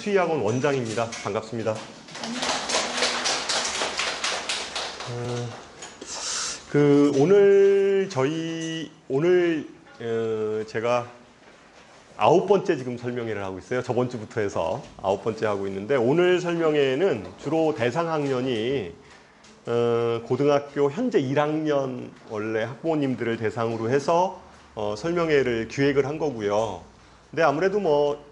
수의학원 원장입니다. 반갑습니다. 오늘 제가 9번째 지금 설명회를 하고 있어요. 저번 주부터 해서 9번째 하고 있는데, 오늘 설명회는 주로 대상 학년이 고등학교 현재 1학년 원래 학부모님들을 대상으로 해서 설명회를 기획을 한 거고요. 근데 아무래도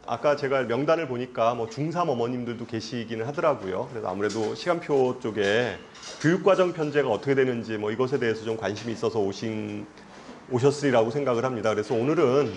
아까 제가 명단을 보니까 중3 어머님들도 계시기는 하더라고요. 그래서 아무래도 시간표 쪽에 교육과정 편제가 어떻게 되는지 이것에 대해서 좀 관심이 있어서 오셨으리라고 생각을 합니다. 그래서 오늘은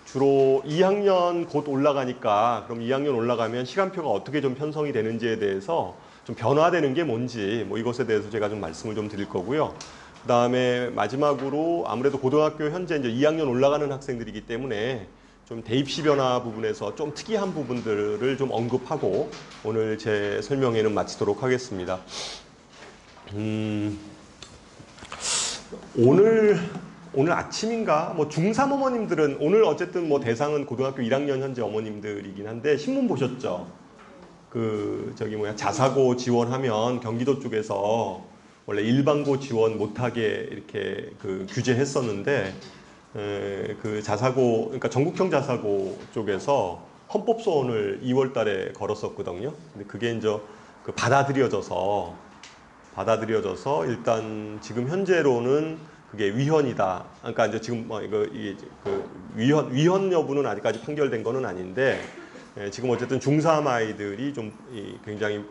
주로 2학년 곧 올라가니까, 그럼 2학년 올라가면 시간표가 어떻게 좀 편성이 되는지에 대해서 좀 변화되는 게 뭔지 이것에 대해서 제가 좀 말씀을 좀 드릴 거고요. 그 다음에 마지막으로 아무래도 고등학교 현재 이제 2학년 올라가는 학생들이기 때문에 좀 대입시 변화 부분에서 좀 특이한 부분들을 좀 언급하고 오늘 제 설명회는 마치도록 하겠습니다. 오늘 아침인가 중3 어머님들은, 오늘 어쨌든 대상은 고등학교 1학년 현재 어머님들이긴 한데, 신문 보셨죠? 자사고 지원하면 경기도 쪽에서 원래 일반고 지원 못하게 이렇게 규제했었는데, 자사고, 그러니까 전국형 자사고 쪽에서 헌법소원을 2월 달에 걸었었거든요. 근데 그게 이제 받아들여져서 일단 지금 현재로는 그게 위헌이다. 그러니까 이제 지금 위헌 여부는 아직까지 판결된 거는 아닌데, 지금 어쨌든 중3 아이들이 좀 굉장히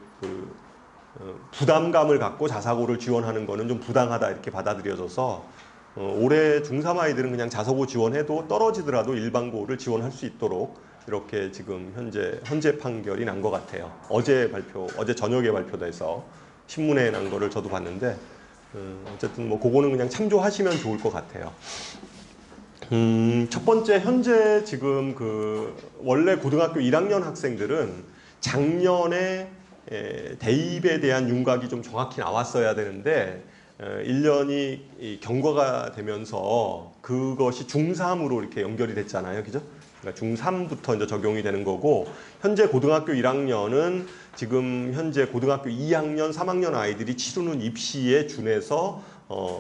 부담감을 갖고 자사고를 지원하는 거는 좀 부당하다 이렇게 받아들여져서 올해 중3 아이들은 그냥 자사고 지원해도 떨어지더라도 일반고를 지원할 수 있도록 이렇게 지금 현재 판결이 난 것 같아요. 어제 저녁에 발표돼서 신문에 난 거를 저도 봤는데, 어쨌든 그거는 그냥 참조하시면 좋을 것 같아요. 첫 번째, 현재 지금 원래 고등학교 1학년 학생들은 작년에 대입에 대한 윤곽이 좀 정확히 나왔어야 되는데, 1년이 경과가 되면서 그것이 중3으로 이렇게 연결이 됐잖아요. 그죠? 그러니까 중3부터 이제 적용이 되는 거고, 현재 고등학교 1학년은 지금 현재 고등학교 2학년, 3학년 아이들이 치르는 입시에 준해서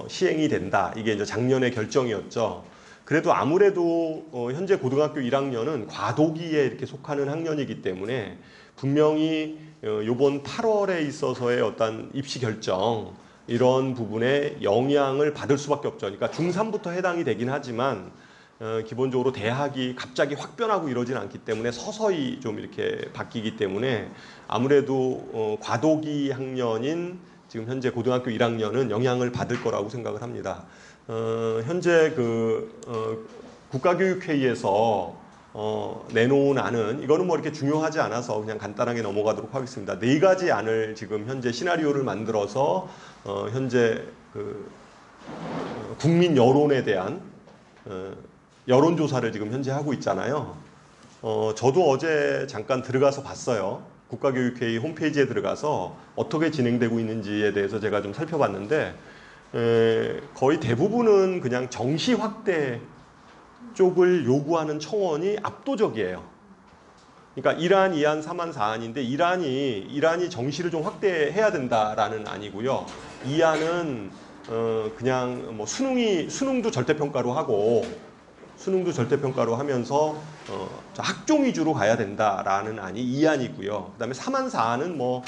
시행이 된다. 이게 이제 작년의 결정이었죠. 그래도 아무래도 현재 고등학교 1학년은 과도기에 이렇게 속하는 학년이기 때문에 분명히 요번 8월에 있어서의 어떤 입시 결정, 이런 부분에 영향을 받을 수밖에 없죠. 그러니까 중3부터 해당이 되긴 하지만 기본적으로 대학이 갑자기 확 변하고 이러진 않기 때문에 서서히 좀 이렇게 바뀌기 때문에 아무래도 과도기 학년인 지금 현재 고등학교 1학년은 영향을 받을 거라고 생각을 합니다. 현재 국가교육회의에서 내놓은 안은, 이거는 이렇게 중요하지 않아서 그냥 간단하게 넘어가도록 하겠습니다. 4가지 안을 지금 현재 시나리오를 만들어서 현재 국민 여론에 대한 여론조사를 지금 현재 하고 있잖아요. 저도 어제 잠깐 들어가서 봤어요. 국가교육회의 홈페이지에 들어가서 어떻게 진행되고 있는지에 대해서 제가 좀 살펴봤는데, 거의 대부분은 그냥 정시 확대 쪽을 요구하는 청원이 압도적이에요. 그러니까 1안, 2안, 3안, 4안인데 1안이 정시를 좀 확대해야 된다라는 안이고요. 2안은 그냥 수능도 절대평가로 하면서 학종 위주로 가야 된다라는 안이 2안이고요. 그다음에 3안, 4안은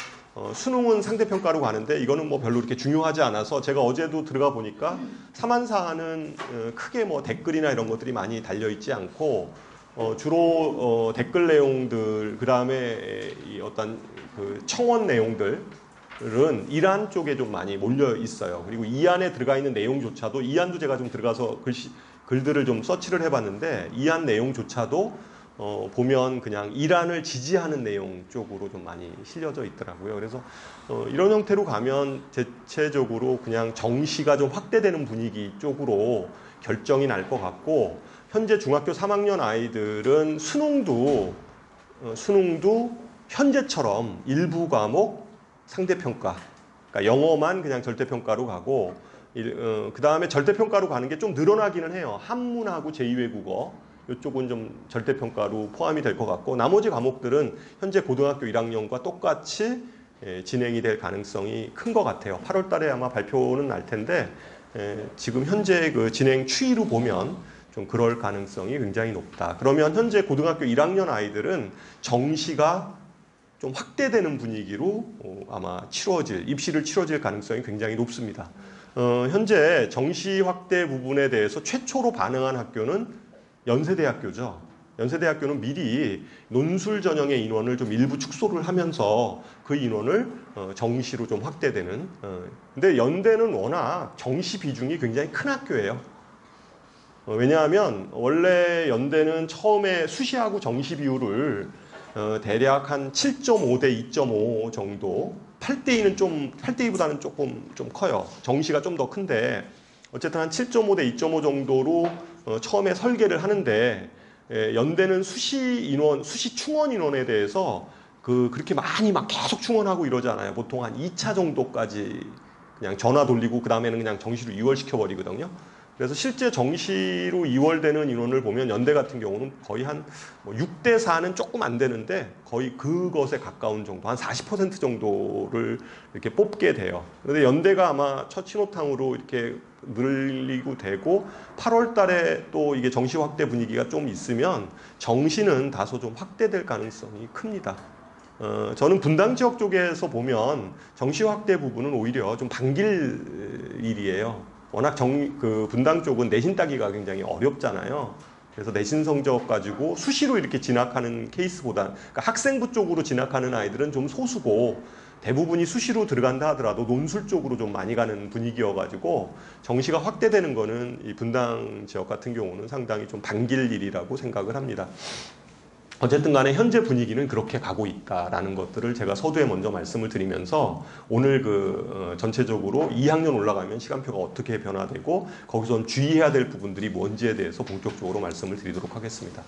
수능은 상대평가로 가는데 이거는 별로 이렇게 중요하지 않아서, 제가 어제도 들어가 보니까 3안, 4안은 크게 댓글이나 이런 것들이 많이 달려있지 않고, 주로 댓글 내용들, 그 다음에 어떤 청원 내용들은 1안 쪽에 좀 많이 몰려 있어요. 그리고 2안에 들어가 있는 내용조차도, 2안도 제가 좀 들어가서 글들을 좀 서치를 해봤는데, 2안 내용조차도 보면 그냥 1안을 지지하는 내용 쪽으로 좀 많이 실려져 있더라고요. 그래서 이런 형태로 가면 대체적으로 그냥 정시가 좀 확대되는 분위기 쪽으로 결정이 날 것 같고, 현재 중학교 3학년 아이들은 수능도 현재처럼 일부 과목 상대평가, 그러니까 영어만 그냥 절대평가로 가고, 그 다음에 절대평가로 가는 게 좀 늘어나기는 해요. 한문하고 제2외국어 이쪽은 좀 절대평가로 포함이 될 것 같고 나머지 과목들은 현재 고등학교 1학년과 똑같이 진행이 될 가능성이 큰 것 같아요. 8월 달에 아마 발표는 날 텐데 지금 현재 그 진행 추이로 보면 좀 그럴 가능성이 굉장히 높다. 그러면 현재 고등학교 1학년 아이들은 정시가 좀 확대되는 분위기로 아마 입시를 치러질 가능성이 굉장히 높습니다. 현재 정시 확대 부분에 대해서 최초로 반응한 학교는 연세대학교죠. 연세대학교는 미리 논술 전형의 인원을 좀 일부 축소를 하면서 그 인원을 정시로 좀 확대되는. 근데 연대는 워낙 정시 비중이 굉장히 큰 학교예요. 왜냐하면 원래 연대는 처음에 수시하고 정시 비율을 대략 한 7.5 대 2.5 정도, 8대2보다는 조금 좀 커요. 정시가 좀 더 큰데 어쨌든 한 7.5 대 2.5 정도로 처음에 설계를 하는데 연대는 수시 충원 인원에 대해서 그렇게 많이 막 계속 충원하고 이러잖아요. 보통 한 2차 정도까지 그냥 전화 돌리고 그 다음에는 그냥 정시로 이월시켜 버리거든요. 그래서 실제 정시로 이월되는 인원을 보면 연대 같은 경우는 거의 한 6대 4는 조금 안 되는데 거의 그것에 가까운 정도, 한 40% 정도를 이렇게 뽑게 돼요. 그런데 연대가 아마 첫 신호탕으로 이렇게 늘리고 되고 8월 달에 또 이게 정시 확대 분위기가 좀 있으면 정시는 다소 좀 확대될 가능성이 큽니다. 저는 분당 지역 쪽에서 보면 정시 확대 부분은 오히려 좀 반길 일이에요. 워낙 분당 쪽은 내신 따기가 굉장히 어렵잖아요. 그래서 내신 성적 가지고 수시로 이렇게 진학하는 케이스보다, 그러니까 학생부 쪽으로 진학하는 아이들은 좀 소수고 대부분이 수시로 들어간다 하더라도 논술 쪽으로 좀 많이 가는 분위기여가지고 정시가 확대되는 거는 이 분당 지역 같은 경우는 상당히 좀 반길 일이라고 생각을 합니다. 어쨌든 간에 현재 분위기는 그렇게 가고 있다라는 것들을 제가 서두에 먼저 말씀을 드리면서 오늘 전체적으로 2학년 올라가면 시간표가 어떻게 변화되고 거기서 주의해야 될 부분들이 뭔지에 대해서 본격적으로 말씀을 드리도록 하겠습니다.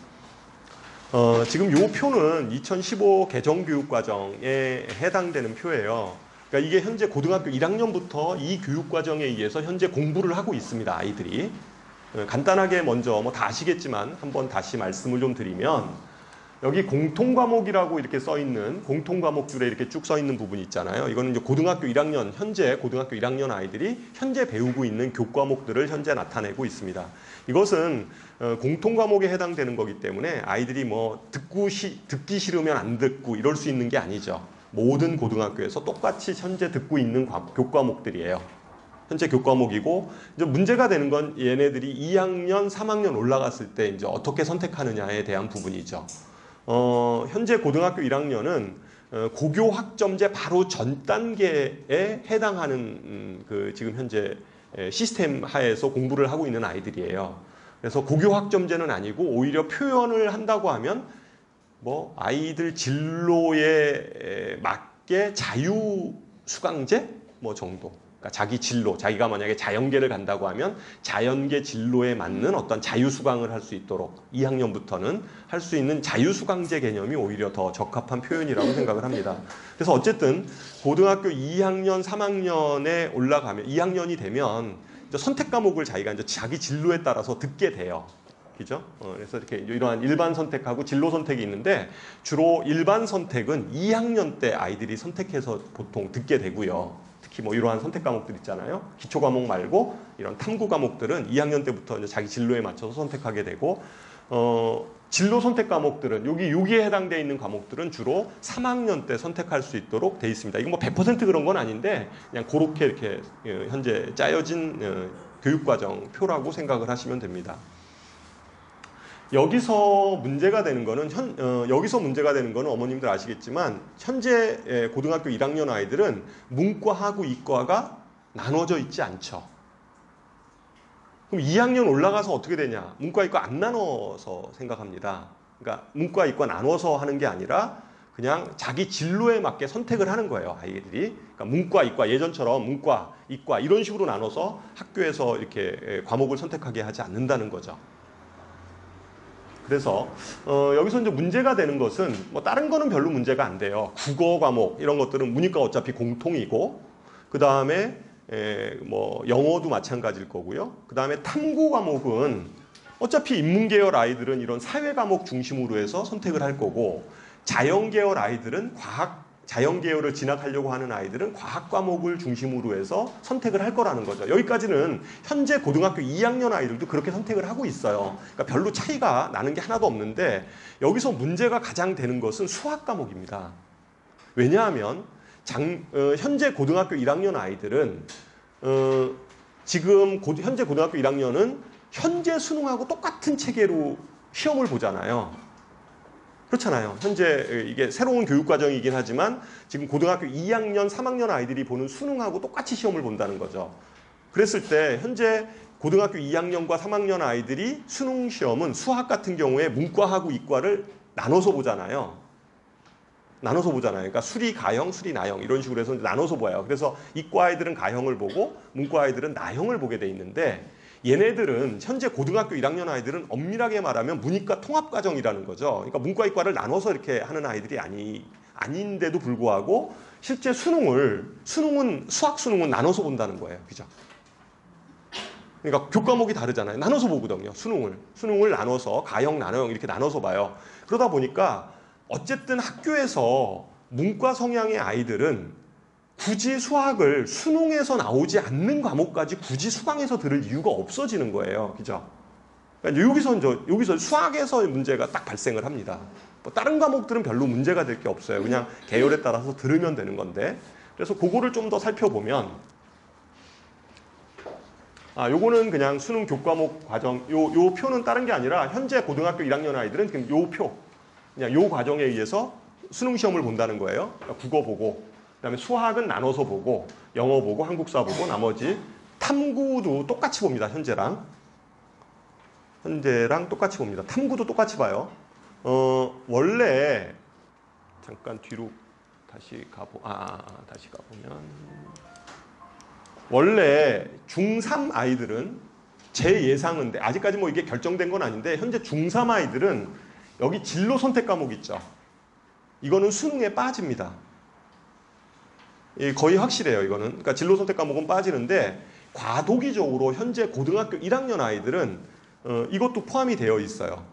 지금 이 표는 2015 개정교육과정에 해당되는 표예요. 그러니까 이게 현재 고등학교 1학년부터 이 교육과정에 의해서 현재 공부를 하고 있습니다. 아이들이. 간단하게 먼저 다 아시겠지만 한번 다시 말씀을 좀 드리면 여기 공통과목이라고 이렇게 써있는 공통과목 줄에 이렇게 쭉 써있는 부분이 있잖아요. 이거는 이제 현재 고등학교 1학년 아이들이 현재 배우고 있는 교과목들을 현재 나타내고 있습니다. 이것은 공통과목에 해당되는 거기 때문에 아이들이 듣기 싫으면 안 듣고 이럴 수 있는 게 아니죠. 모든 고등학교에서 똑같이 현재 듣고 있는 교과목들이에요. 현재 교과목이고 이제 문제가 되는 건 얘네들이 2학년, 3학년 올라갔을 때 이제 어떻게 선택하느냐에 대한 부분이죠. 현재 고등학교 1학년은 고교 학점제 바로 전 단계에 해당하는 지금 현재 시스템 하에서 공부를 하고 있는 아이들이에요. 그래서 고교 학점제는 아니고 오히려 표현을 한다고 하면 아이들 진로에 맞게 자유 수강제 정도. 그러니까 자기 진로, 자기가 만약에 자연계를 간다고 하면 자연계 진로에 맞는 어떤 자유수강을 할 수 있도록 2학년부터는 할 수 있는 자유수강제 개념이 오히려 더 적합한 표현이라고 생각을 합니다. 그래서 어쨌든 고등학교 2학년, 3학년에 올라가면 2학년이 되면 이제 선택 과목을 자기가 이제 자기 진로에 따라서 듣게 돼요. 그죠? 그래서 이렇게 이러한 일반 선택하고 진로 선택이 있는데 주로 일반 선택은 2학년 때 아이들이 선택해서 보통 듣게 되고요. 특히 이러한 선택 과목들 있잖아요. 기초 과목 말고 이런 탐구 과목들은 2학년 때부터 이제 자기 진로에 맞춰서 선택하게 되고, 진로 선택 과목들은 여기에 해당되어 있는 과목들은 주로 3학년 때 선택할 수 있도록 되어 있습니다. 이건 100% 그런 건 아닌데 그냥 그렇게 이렇게 현재 짜여진 교육과정 표라고 생각을 하시면 됩니다. 여기서 문제가 되는 거는 어머님들 아시겠지만 현재 고등학교 1학년 아이들은 문과하고 이과가 나눠져 있지 않죠. 그럼 2학년 올라가서 어떻게 되냐? 문과 이과 안 나눠서 생각합니다. 그러니까 문과 이과 나눠서 하는 게 아니라 그냥 자기 진로에 맞게 선택을 하는 거예요, 아이들이. 그러니까 문과 이과 예전처럼 문과 이과 이런 식으로 나눠서 학교에서 이렇게 과목을 선택하게 하지 않는다는 거죠. 그래서 여기서 이제 문제가 되는 것은 다른 거는 별로 문제가 안 돼요. 국어 과목 이런 것들은 문이과 어차피 공통이고, 그 다음에 영어도 마찬가지일 거고요. 그 다음에 탐구 과목은 어차피 인문계열 아이들은 이런 사회 과목 중심으로 해서 선택을 할 거고, 자연계열 아이들은 자연계열을 진학하려고 하는 아이들은 과학 과목을 중심으로 해서 선택을 할 거라는 거죠. 여기까지는 현재 고등학교 2학년 아이들도 그렇게 선택을 하고 있어요. 그러니까 별로 차이가 나는 게 하나도 없는데, 여기서 문제가 가장 되는 것은 수학 과목입니다. 왜냐하면 현재 고등학교 1학년 아이들은 지금 현재 고등학교 1학년은 현재 수능하고 똑같은 체계로 시험을 보잖아요. 그렇잖아요. 현재 이게 새로운 교육과정이긴 하지만 지금 고등학교 2학년, 3학년 아이들이 보는 수능하고 똑같이 시험을 본다는 거죠. 그랬을 때 현재 고등학교 2학년과 3학년 아이들이 수능 시험은 수학 같은 경우에 문과하고 이과를 나눠서 보잖아요. 그러니까 수리 가형, 수리 나형 이런 식으로 해서 나눠서 봐요. 그래서 이과 아이들은 가형을 보고 문과 아이들은 나형을 보게 돼 있는데, 얘네들은 현재 고등학교 1학년 아이들은 엄밀하게 말하면 문이과 통합과정이라는 거죠. 그러니까 문과 이과를 나눠서 이렇게 하는 아이들이 아닌데도 불구하고 실제 수학 수능은 나눠서 본다는 거예요. 그죠? 그러니까 교과목이 다르잖아요. 나눠서 보거든요. 수능을 나눠서 가형, 나형 이렇게 나눠서 봐요. 그러다 보니까 어쨌든 학교에서 문과 성향의 아이들은 굳이 수학을 수능에서 나오지 않는 과목까지 굳이 수강해서 들을 이유가 없어지는 거예요. 그죠? 그러니까 여기서 수학에서 문제가 딱 발생을 합니다. 뭐 다른 과목들은 별로 문제가 될 게 없어요. 그냥 계열에 따라서 들으면 되는 건데. 그래서 그거를 좀 더 살펴보면, 요거는 그냥 수능 교과목 과정, 요 표는 다른 게 아니라 현재 고등학교 1학년 아이들은 그냥 요 표, 그냥 요 과정에 의해서 수능 시험을 본다는 거예요. 그러니까 국어 보고, 그다음에 수학은 나눠서 보고, 영어 보고, 한국사 보고, 나머지 탐구도 똑같이 봅니다. 현재랑 똑같이 봅니다. 탐구도 똑같이 봐요. 원래 잠깐 뒤로 다시 가보면 원래 중3 아이들은 제 예상은, 아직까지 뭐 이게 결정된 건 아닌데, 현재 중3 아이들은 여기 진로 선택 과목 있죠. 이거는 수능에 빠집니다. 거의 확실해요, 이거는. 그러니까 진로 선택 과목은 빠지는데, 과도기적으로 현재 고등학교 1학년 아이들은 이것도 포함이 되어 있어요.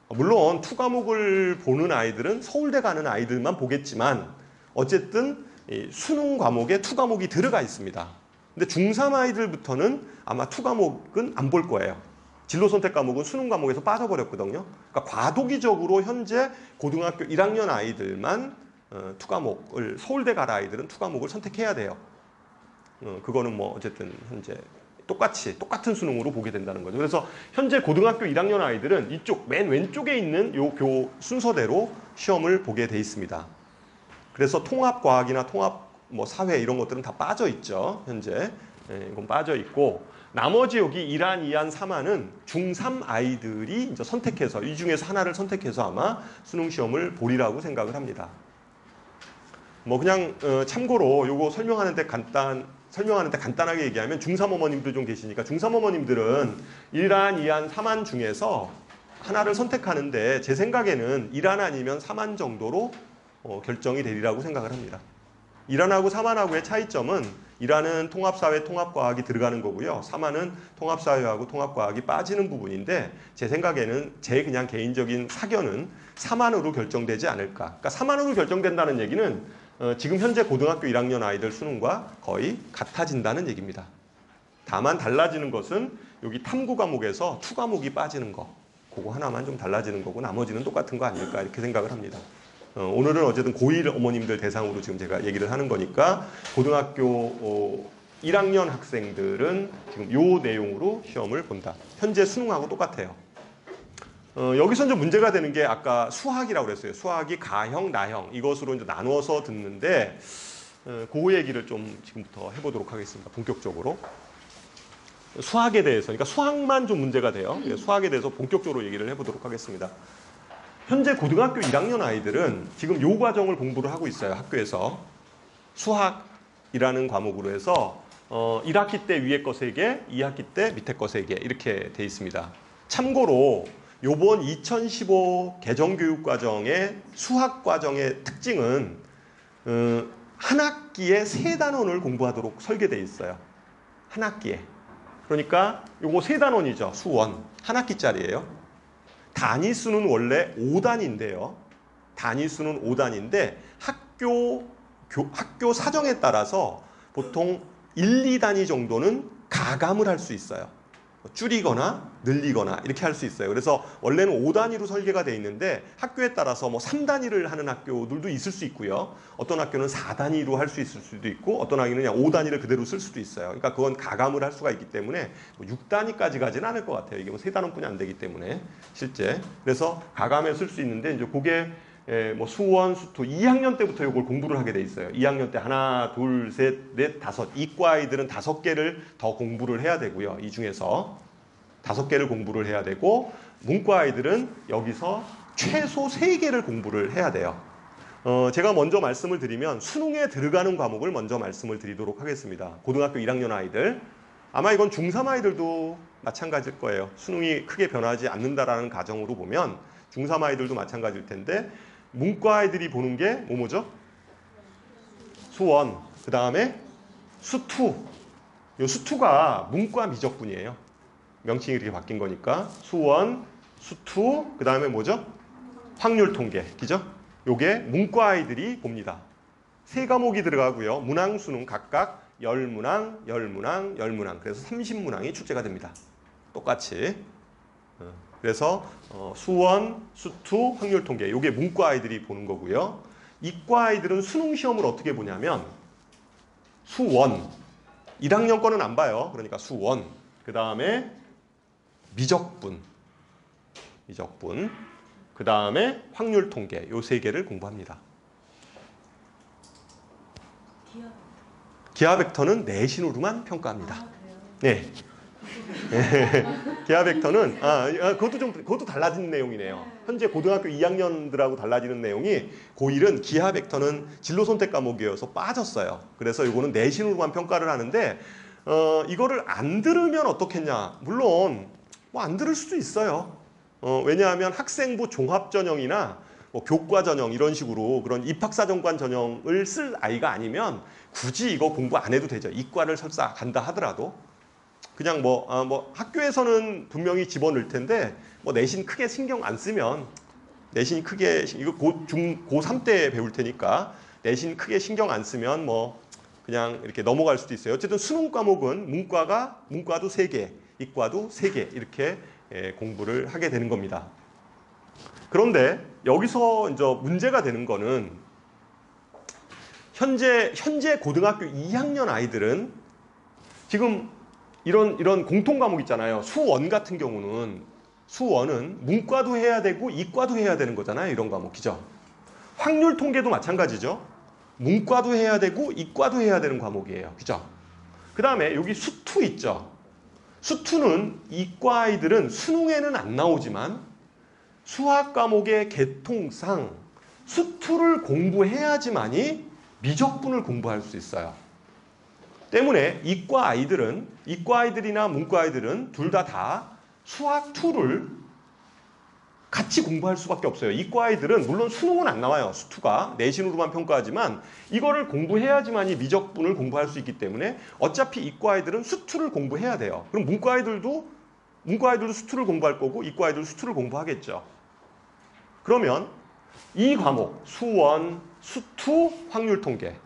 물론 투 과목을 보는 아이들은 서울대 가는 아이들만 보겠지만 어쨌든 수능 과목에 투 과목이 들어가 있습니다. 근데 중3 아이들부터는 아마 투 과목은 안 볼 거예요. 진로 선택 과목은 수능 과목에서 빠져버렸거든요. 그러니까 과도기적으로 현재 고등학교 1학년 아이들만 투 과목을, 서울대 갈 아이들은 투 과목을 선택해야 돼요. 그거는 뭐 어쨌든 현재 똑같은 수능으로 보게 된다는 거죠. 그래서 현재 고등학교 1학년 아이들은 이쪽 맨 왼쪽에 있는 요 교 순서대로 시험을 보게 돼 있습니다. 그래서 통합과학이나 통합 사회 이런 것들은 다 빠져 있죠. 현재 이건 빠져 있고, 나머지 여기 1안, 2안, 3안은 중3 아이들이 이제 선택해서, 이 중에서 하나를 선택해서 아마 수능 시험을 보리라고 생각을 합니다. 뭐 그냥 참고로 요거 설명하는데 간단하게 얘기하면, 중3 어머님들 좀 계시니까, 중3 어머님들은 1안, 2안, 3안 중에서 하나를 선택하는데 제 생각에는 1안 아니면 3안 정도로 결정이 되리라고 생각을 합니다. 1안하고 3안하고의 차이점은, 1안은 통합사회, 통합과학이 들어가는 거고요. 3안은 통합사회하고 통합과학이 빠지는 부분인데, 제 생각에는, 제 그냥 개인적인 사견은 3안으로 결정되지 않을까. 그러니까 3안으로 결정된다는 얘기는 지금 현재 고등학교 1학년 아이들 수능과 거의 같아진다는 얘기입니다. 다만 달라지는 것은 여기 탐구 과목에서 투 과목이 빠지는 거, 그거 하나만 좀 달라지는 거고 나머지는 똑같은 거 아닐까, 이렇게 생각을 합니다. 오늘은 어쨌든 고1 어머님들 대상으로 지금 제가 얘기를 하는 거니까, 고등학교 1학년 학생들은 지금 요 내용으로 시험을 본다. 현재 수능하고 똑같아요. 여기서 이제 문제가 되는 게, 아까 수학이라고 그랬어요. 수학이 가형, 나형 이것으로 이제 나누어서 듣는데, 그 얘기를 좀 지금부터 해보도록 하겠습니다. 본격적으로. 수학에 대해서, 그러니까 수학만 좀 문제가 돼요. 수학에 대해서 본격적으로 얘기를 해보도록 하겠습니다. 현재 고등학교 1학년 아이들은 지금 요 과정을 공부를 하고 있어요. 학교에서. 수학이라는 과목으로 해서 1학기 때 위에 거 3개, 2학기 때 밑에 거 3개 이렇게 돼 있습니다. 참고로 요번 2015 개정교육과정의 수학과정의 특징은 한 학기에 3단원을 공부하도록 설계되어 있어요. 한 학기에. 그러니까 요거 세 단원이죠. 수원. 한 학기짜리예요. 단위수는 원래 5단인데요. 단위수는 5단인데 학교 사정에 따라서 보통 1, 2단위 정도는 가감을 할 수 있어요. 줄이거나 늘리거나 이렇게 할 수 있어요. 그래서 원래는 5단위로 설계가 돼 있는데 학교에 따라서 뭐 3단위를 하는 학교들도 있을 수 있고요. 어떤 학교는 4단위로 할 수 있을 수도 있고 어떤 학교는 그냥 5단위를 그대로 쓸 수도 있어요. 그러니까 그건 가감을 할 수가 있기 때문에 6단위까지 가지는 않을 것 같아요. 이게 뭐 3단원뿐이 안 되기 때문에 실제. 그래서 가감에 쓸 수 있는데 이제 그게 뭐 수원, 수투 2학년 때부터 이걸 공부를 하게 돼 있어요. 2학년 때 하나, 둘, 셋, 넷, 다섯. 이과 아이들은 5개를 더 공부를 해야 되고요. 이 중에서 5개를 공부를 해야 되고 문과 아이들은 여기서 최소 3개를 공부를 해야 돼요. 제가 먼저 말씀을 드리면 수능에 들어가는 과목을 먼저 말씀을 드리도록 하겠습니다. 고등학교 1학년 아이들. 아마 이건 중3 아이들도 마찬가지일 거예요. 수능이 크게 변하지 않는다라는 가정으로 보면 중3 아이들도 마찬가지일 텐데 문과 아이들이 보는 게 뭐죠? 수원, 그 다음에 수투. 이 수투가 문과 미적분이에요. 명칭이 이렇게 바뀐 거니까 수원, 수투, 그 다음에 뭐죠? 확률 통계, 그죠? 요게 문과 아이들이 봅니다. 3과목이 들어가고요. 문항, 수능 각각 10문항, 10문항, 10문항. 그래서 30문항이 출제가 됩니다. 똑같이. 그래서 수원, 수투, 확률 통계 이게 문과 아이들이 보는 거고요. 이과 아이들은 수능 시험을 어떻게 보냐면 수원 1학년 거는 안 봐요. 그러니까 수원 그 다음에 미적분 그 다음에 확률 통계 요 3개를 공부합니다. 기하 벡터는 내신으로만 평가합니다. 네. 기하 벡터는 그것도 달라지는 내용이네요. 현재 고등학교 2학년들하고 달라지는 내용이 고1은 기하 벡터는 진로 선택 과목이어서 빠졌어요. 그래서 이거는 내신으로만 평가를 하는데 이거를 안 들으면 어떻겠냐? 물론 뭐 안 들을 수도 있어요. 왜냐하면 학생부 종합 전형이나 뭐 교과 전형 이런 식으로 그런 입학사정관 전형을 쓸 아이가 아니면 굳이 이거 공부 안 해도 되죠. 이과를 설사 간다 하더라도. 그냥 뭐 학교에서는 분명히 집어넣을 텐데 뭐 내신 크게 신경 안 쓰면 내신 크게 이거 고3 때 배울 테니까 내신 크게 신경 안 쓰면 뭐 그냥 이렇게 넘어갈 수도 있어요. 어쨌든 수능 과목은 문과도 3개, 이과도 3개 이렇게 공부를 하게 되는 겁니다. 그런데 여기서 이제 문제가 되는 거는 현재 고등학교 2학년 아이들은 지금 이런 공통 과목 있잖아요. 수원 같은 경우는 수원은 문과도 해야 되고 이과도 해야 되는 거잖아요. 이런 과목이죠. 확률 통계도 마찬가지죠. 문과도 해야 되고 이과도 해야 되는 과목이에요. 그죠? 그 다음에 여기 수투 있죠. 수투는 이과 아이들은 수능에는 안 나오지만 수학 과목의 계통상 수투를 공부해야지만이 미적분을 공부할 수 있어요. 때문에 이과 아이들이나 문과 아이들은 둘 다 수학 2를 같이 공부할 수밖에 없어요. 이과 아이들은 물론 수능은 안 나와요. 수2가 내신으로만 평가하지만 이거를 공부해야지만이 미적분을 공부할 수 있기 때문에 어차피 이과 아이들은 수2를 공부해야 돼요. 그럼 문과 아이들도 수2를 공부할 거고 이과 아이들도 수2를 공부하겠죠. 그러면 이 과목 수원, 수2, 확률 통계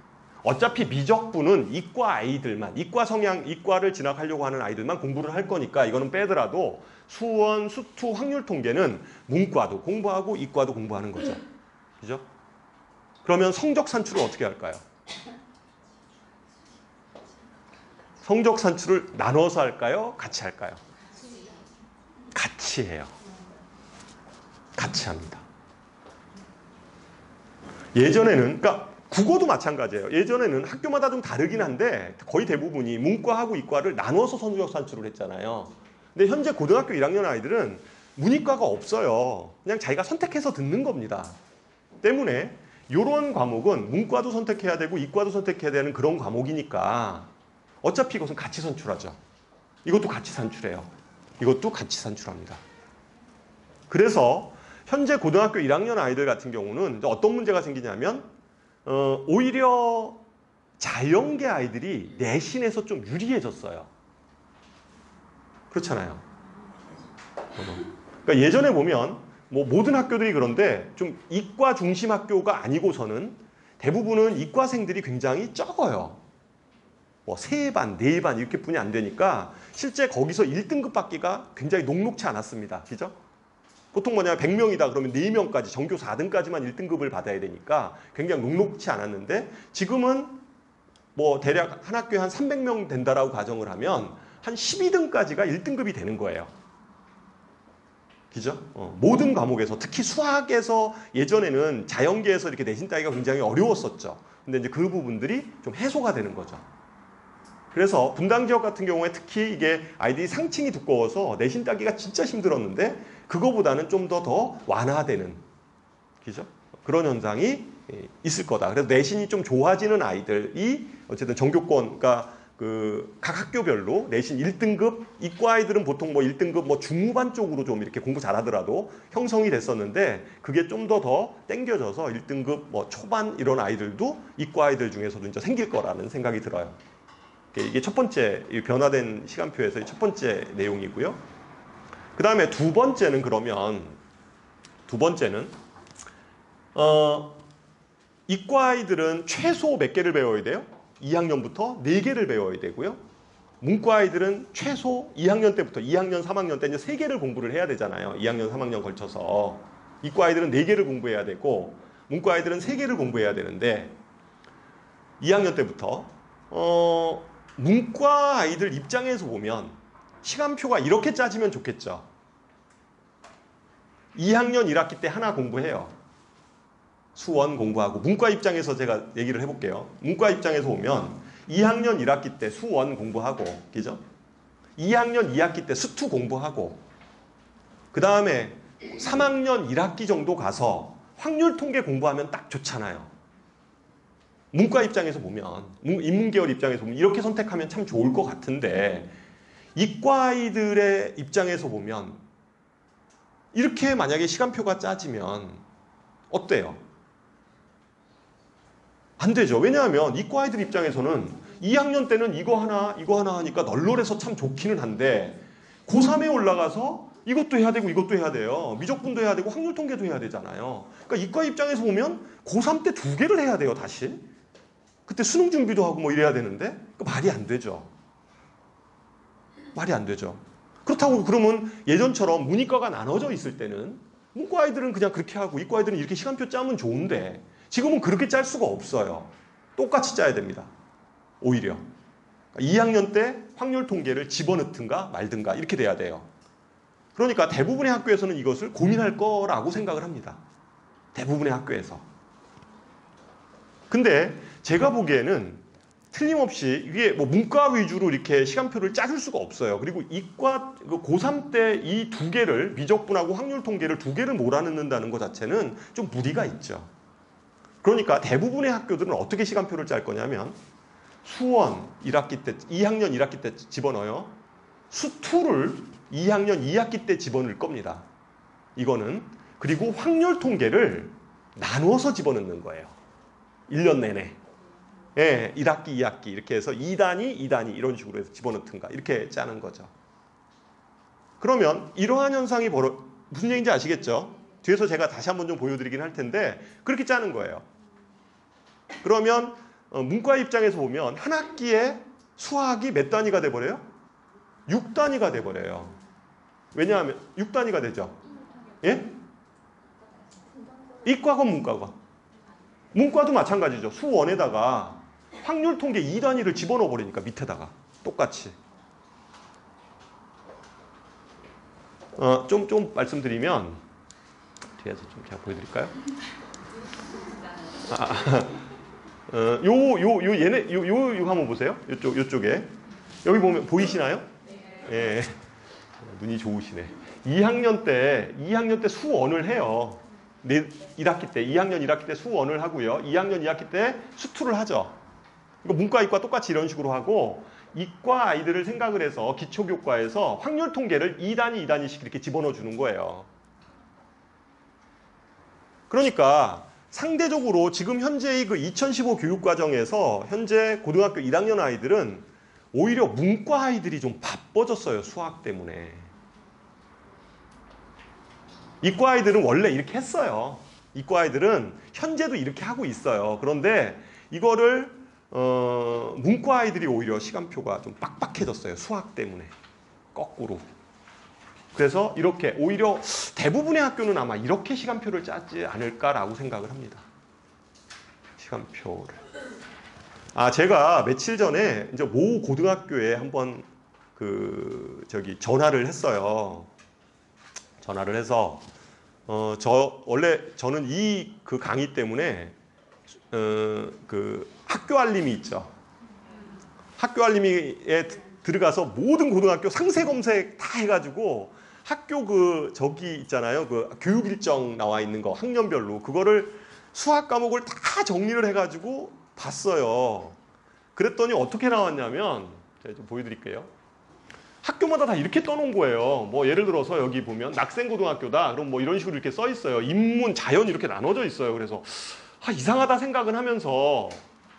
어차피 미적분은 이과 아이들만, 이과 성향, 이과를 진학하려고 하는 아이들만 공부를 할 거니까 이거는 빼더라도 수원, 수투, 확률 통계는 문과도 공부하고 이과도 공부하는 거죠. 그죠? 그러면 성적 산출을 어떻게 할까요? 성적 산출을 나눠서 할까요? 같이 할까요? 같이 해요. 같이 합니다. 예전에는, 그러니까 국어도 마찬가지예요. 예전에는 학교마다 좀 다르긴 한데 거의 대부분이 문과하고 이과를 나눠서 성적 산출을 했잖아요. 근데 현재 고등학교 1학년 아이들은 문이과가 없어요. 그냥 자기가 선택해서 듣는 겁니다. 때문에 이런 과목은 문과도 선택해야 되고 이과도 선택해야 되는 그런 과목이니까 어차피 이것은 같이 산출하죠. 이것도 같이 산출해요. 이것도 같이 산출합니다. 그래서 현재 고등학교 1학년 아이들 같은 경우는 어떤 문제가 생기냐면 오히려 자연계 아이들이 내신에서 좀 유리해졌어요. 그렇잖아요. 그러니까 예전에 보면 뭐 모든 학교들이 그런데 좀 이과 중심 학교가 아니고서는 대부분은 이과생들이 굉장히 적어요. 뭐 3반, 4반 이렇게 뿐이 안 되니까 실제 거기서 1등급 받기가 굉장히 녹록치 않았습니다. 그죠? 보통 뭐냐면 100명이다 그러면 4명까지 전교 4등까지만 1등급을 받아야 되니까 굉장히 녹록치 않았는데 지금은 뭐 대략 한 학교에 한 300명 된다라고 가정을 하면 한 12등까지가 1등급이 되는 거예요. 그죠? 모든 과목에서 특히 수학에서 예전에는 자연계에서 이렇게 내신 따기가 굉장히 어려웠었죠. 근데 이제 그 부분들이 좀 해소가 되는 거죠. 그래서 분당 지역 같은 경우에 특히 이게 아이들이 상층이 두꺼워서 내신 따기가 진짜 힘들었는데 그거보다는 좀 더 완화되는 그죠? 그런 현상이 있을 거다. 그래서 내신이 좀 좋아지는 아이들이 어쨌든 전교권, 그러니까 그 각 학교별로 내신 1등급, 이과 아이들은 보통 뭐 1등급 뭐 중후반 쪽으로 좀 이렇게 공부 잘하더라도 형성이 됐었는데 그게 좀 더 땡겨져서 1등급 뭐 초반 이런 아이들도 이과 아이들 중에서도 이제 생길 거라는 생각이 들어요. 이게 첫 번째 변화된 시간표에서의 첫 번째 내용이고요. 그 다음에 두 번째는 그러면 이과 아이들은 최소 몇 개를 배워야 돼요? 2학년부터 4개를 배워야 되고요. 문과 아이들은 최소 2학년 때부터 2학년, 3학년 때 이제 3개를 공부를 해야 되잖아요. 2학년, 3학년 걸쳐서. 이과 아이들은 4개를 공부해야 되고 문과 아이들은 3개를 공부해야 되는데 2학년 때부터 문과 아이들 입장에서 보면 시간표가 이렇게 짜지면 좋겠죠. 2학년 1학기 때 하나 공부해요. 수원 공부하고 문과 입장에서 제가 얘기를 해볼게요. 문과 입장에서 보면 2학년 1학기 때 수원 공부하고 그죠? 2학년 2학기 때 수투 공부하고 그 다음에 3학년 1학기 정도 가서 확률 통계 공부하면 딱 좋잖아요. 문과 입장에서 보면 인문계열 입장에서 보면 이렇게 선택하면 참 좋을 것 같은데 이과 아이들의 입장에서 보면 이렇게 만약에 시간표가 짜지면 어때요? 안 되죠. 왜냐하면 이과 아이들 입장에서는 2학년 때는 이거 하나 하니까 널널해서 참 좋기는 한데 고3에 올라가서 이것도 해야 되고 이것도 해야 돼요. 미적분도 해야 되고 확률 통계도 해야 되잖아요. 그러니까 이과 입장에서 보면 고3 때 2개를 해야 돼요. 다시. 그때 수능 준비도 하고 뭐 이래야 되는데 말이 안 되죠. 말이 안 되죠. 그렇다고 그러면 예전처럼 문이과가 나눠져 있을 때는 문과 아이들은 그냥 그렇게 하고 이과 아이들은 이렇게 시간표 짜면 좋은데 지금은 그렇게 짤 수가 없어요. 똑같이 짜야 됩니다. 오히려. 2학년 때 확률 통계를 집어넣든가 말든가 이렇게 돼야 돼요. 그러니까 대부분의 학교에서는 이것을 고민할 거라고 생각을 합니다. 대부분의 학교에서. 근데 제가 보기에는 틀림없이 이게 뭐 문과 위주로 이렇게 시간표를 짜줄 수가 없어요. 그리고 이과 고3 때 이 2개를 미적분하고 확률 통계를 2개를 몰아넣는다는 것 자체는 좀 무리가 있죠. 그러니까 대부분의 학교들은 어떻게 시간표를 짤 거냐면 수원 1학기 때 2학년 1학기 때 집어넣어요. 수투를 2학년 2학기 때 집어넣을 겁니다. 이거는. 그리고 확률 통계를 나누어서 집어넣는 거예요. 1년 내내. 예, 1학기, 2학기 이렇게 해서 2단위, 2단위 이런 식으로 해서 집어넣든가 이렇게 짜는 거죠. 그러면 이러한 현상이 무슨 얘기인지 아시겠죠? 뒤에서 제가 다시 한번 좀 보여드리긴 할 텐데 그렇게 짜는 거예요. 그러면 문과 입장에서 보면 한 학기에 수학이 몇 단위가 돼버려요? 6단위가 돼버려요. 왜냐하면 6단위가 되죠. 예? 이과건 문과건. 문과도 마찬가지죠. 수원에다가 확률 통계 2단위를 집어넣어 버리니까 밑에다가 똑같이. 좀 말씀드리면 뒤에서 좀 제가 보여드릴까요? 얘네 요 한번 보세요. 요쪽에 여기 보면 보이시나요? 예, 눈이 좋으시네. 2학년 때 수원을 해요. 2학기 때 수원을 하고요. 2학년 2학기 때 수투를 하죠. 그러니까 문과, 이과 똑같이 이런 식으로 하고 이과 아이들을 생각을 해서 기초교과에서 확률 통계를 2단위, 2단위씩 이렇게 집어넣어 주는 거예요. 그러니까 상대적으로 지금 현재의 그 2015 교육과정에서 현재 고등학교 1학년 아이들은 오히려 문과 아이들이 좀 바빠졌어요. 수학 때문에. 이과 아이들은 원래 이렇게 했어요. 이과 아이들은 현재도 이렇게 하고 있어요. 그런데 이거를 문과 아이들이 오히려 시간표가 좀 빡빡해졌어요. 수학 때문에. 거꾸로. 그래서 이렇게 오히려 대부분의 학교는 아마 이렇게 시간표를 짜지 않을까라고 생각을 합니다. 시간표를. 제가 며칠 전에 이제 모 고등학교에 한번 전화를 했어요. 전화를 해서 원래 저는 그 강의 때문에 학교 알림이 있죠. 학교 알림에 들어가서 모든 고등학교 상세 검색 다 해가지고 학교 저기 있잖아요. 교육 일정 나와 있는 거 학년별로 그거를 수학 과목을 다 정리를 해가지고 봤어요. 그랬더니 어떻게 나왔냐면 제가 좀 보여드릴게요. 학교마다 다 이렇게 떠놓은 거예요. 뭐 예를 들어서 여기 보면 낙생고등학교다. 그럼 뭐 이런 식으로 이렇게 써 있어요. 인문, 자연 이렇게 나눠져 있어요. 그래서 이상하다 생각은 하면서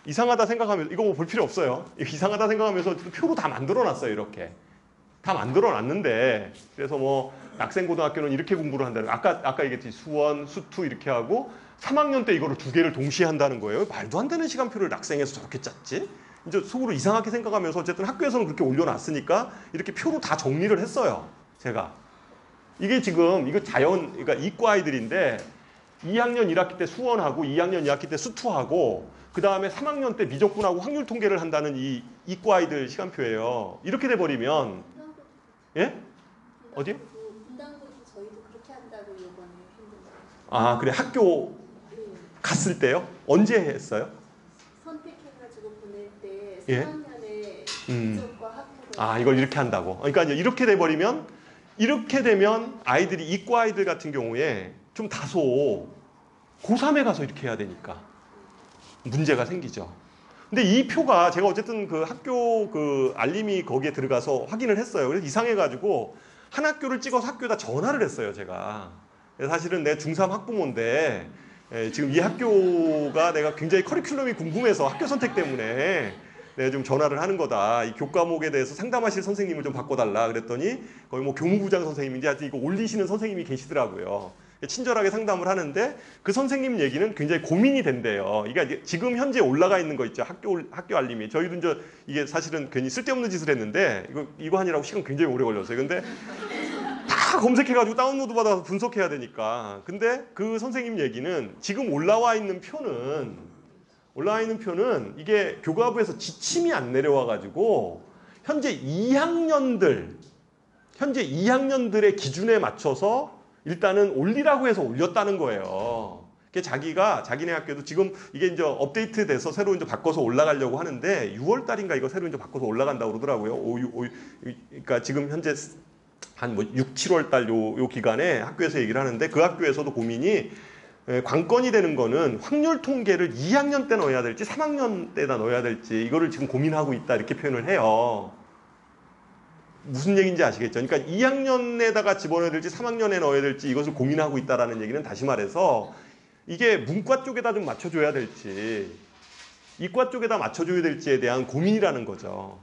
이거 뭐 볼 필요 없어요. 이상하다 생각하면서 표로 다 만들어놨어요. 이렇게 다 만들어놨는데 그래서 뭐 낙생고등학교는 이렇게 공부를 한다는 아까 얘기했듯이 수원, 수투 이렇게 하고 3학년 때 이거를 2개를 동시에 한다는 거예요. 말도 안 되는 시간표를 낙생해서 저렇게 짰지? 이제 속으로 이상하게 생각하면서 어쨌든 학교에서는 그렇게 올려놨으니까 이렇게 표로 다 정리를 했어요. 제가. 이게 지금 그러니까 이과 아이들인데 2학년 1학기 때 수원하고 2학년 2학기 때 수투하고 그 다음에 3학년 때 미적분하고 확률 통계를 한다는 이 이과 아이들 시간표예요. 이렇게 돼버리면 예? 어디요? 분당고도 저희도 그렇게 한다고 이번에 그래 학교 갔을 때요? 언제 했어요? 선택해가지고 보낼 때 예? 4학년에 미적과 학교를 이걸 이렇게 한다고. 그러니까 이제 이렇게 되면 아이들이 이과 아이들 같은 경우에 좀 다소 고3에 가서 이렇게 해야 되니까 문제가 생기죠. 근데 이 표가 제가 어쨌든 그 학교 알림이 거기에 들어가서 확인을 했어요. 그래서 이상해가지고 한 학교를 찍어서 학교에다 전화를 했어요, 제가. 사실은 내 중3 학부모인데 지금 이 학교가 내가 굉장히 커리큘럼이 궁금해서 학교 선택 때문에 내가 좀 전화를 하는 거다. 이 교과목에 대해서 상담하실 선생님을 좀 바꿔달라. 그랬더니 거기 뭐 교무부장 선생님인지 하여튼 이거 올리시는 선생님이 계시더라고요. 친절하게 상담을 하는데 그 선생님 얘기는 굉장히 고민이 된대요. 그러니까 지금 현재 올라가 있는 거 있죠. 학교 알림이. 저희도 이제 이게 사실은 괜히 쓸데없는 짓을 했는데 이거 하느라고 시간 굉장히 오래 걸렸어요. 근데 다 검색해가지고 다운로드 받아서 분석해야 되니까. 근데 그 선생님 얘기는 지금 올라와 있는 표는 이게 교과부에서 지침이 안 내려와가지고 현재 2학년들의 기준에 맞춰서 일단은 올리라고 해서 올렸다는 거예요. 자기네 학교도 지금 이게 이제 업데이트 돼서 새로 이제 바꿔서 올라가려고 하는데 6월 달인가 이거 새로 이제 바꿔서 올라간다고 그러더라고요. 그러니까 지금 현재 한 6, 7월 달 요 기간에 학교에서 얘기를 하는데 그 학교에서도 고민이 관건이 되는 거는 확률 통계를 2학년 때 넣어야 될지 3학년 때다 넣어야 될지 이거를 지금 고민하고 있다 이렇게 표현을 해요. 무슨 얘기인지 아시겠죠? 그러니까 2학년에다가 집어넣어야 될지 3학년에 넣어야 될지 이것을 고민하고 있다라는 얘기는 다시 말해서 이게 문과 쪽에다 좀 맞춰줘야 될지 이과 쪽에다 맞춰줘야 될지에 대한 고민이라는 거죠.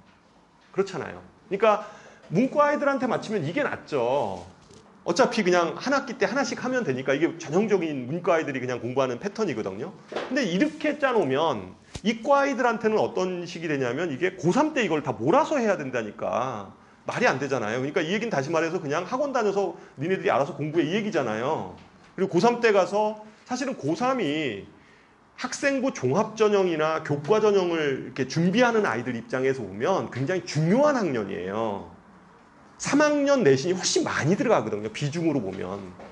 그렇잖아요. 그러니까 문과 아이들한테 맞추면 이게 낫죠. 어차피 그냥 한 학기 때 하나씩 하면 되니까 이게 전형적인 문과 아이들이 그냥 공부하는 패턴이거든요. 근데 이렇게 짜놓으면 이과 아이들한테는 어떤 식이 되냐면 이게 고3 때 이걸 다 몰아서 해야 된다니까. 말이 안 되잖아요. 그러니까 이 얘기는 다시 말해서 그냥 학원 다녀서 니네들이 알아서 공부해 이 얘기잖아요. 그리고 고3 때 가서 사실은 고3이 학생부 종합전형이나 교과전형을 이렇게 준비하는 아이들 입장에서 보면 굉장히 중요한 학년이에요. 3학년 내신이 훨씬 많이 들어가거든요. 비중으로 보면.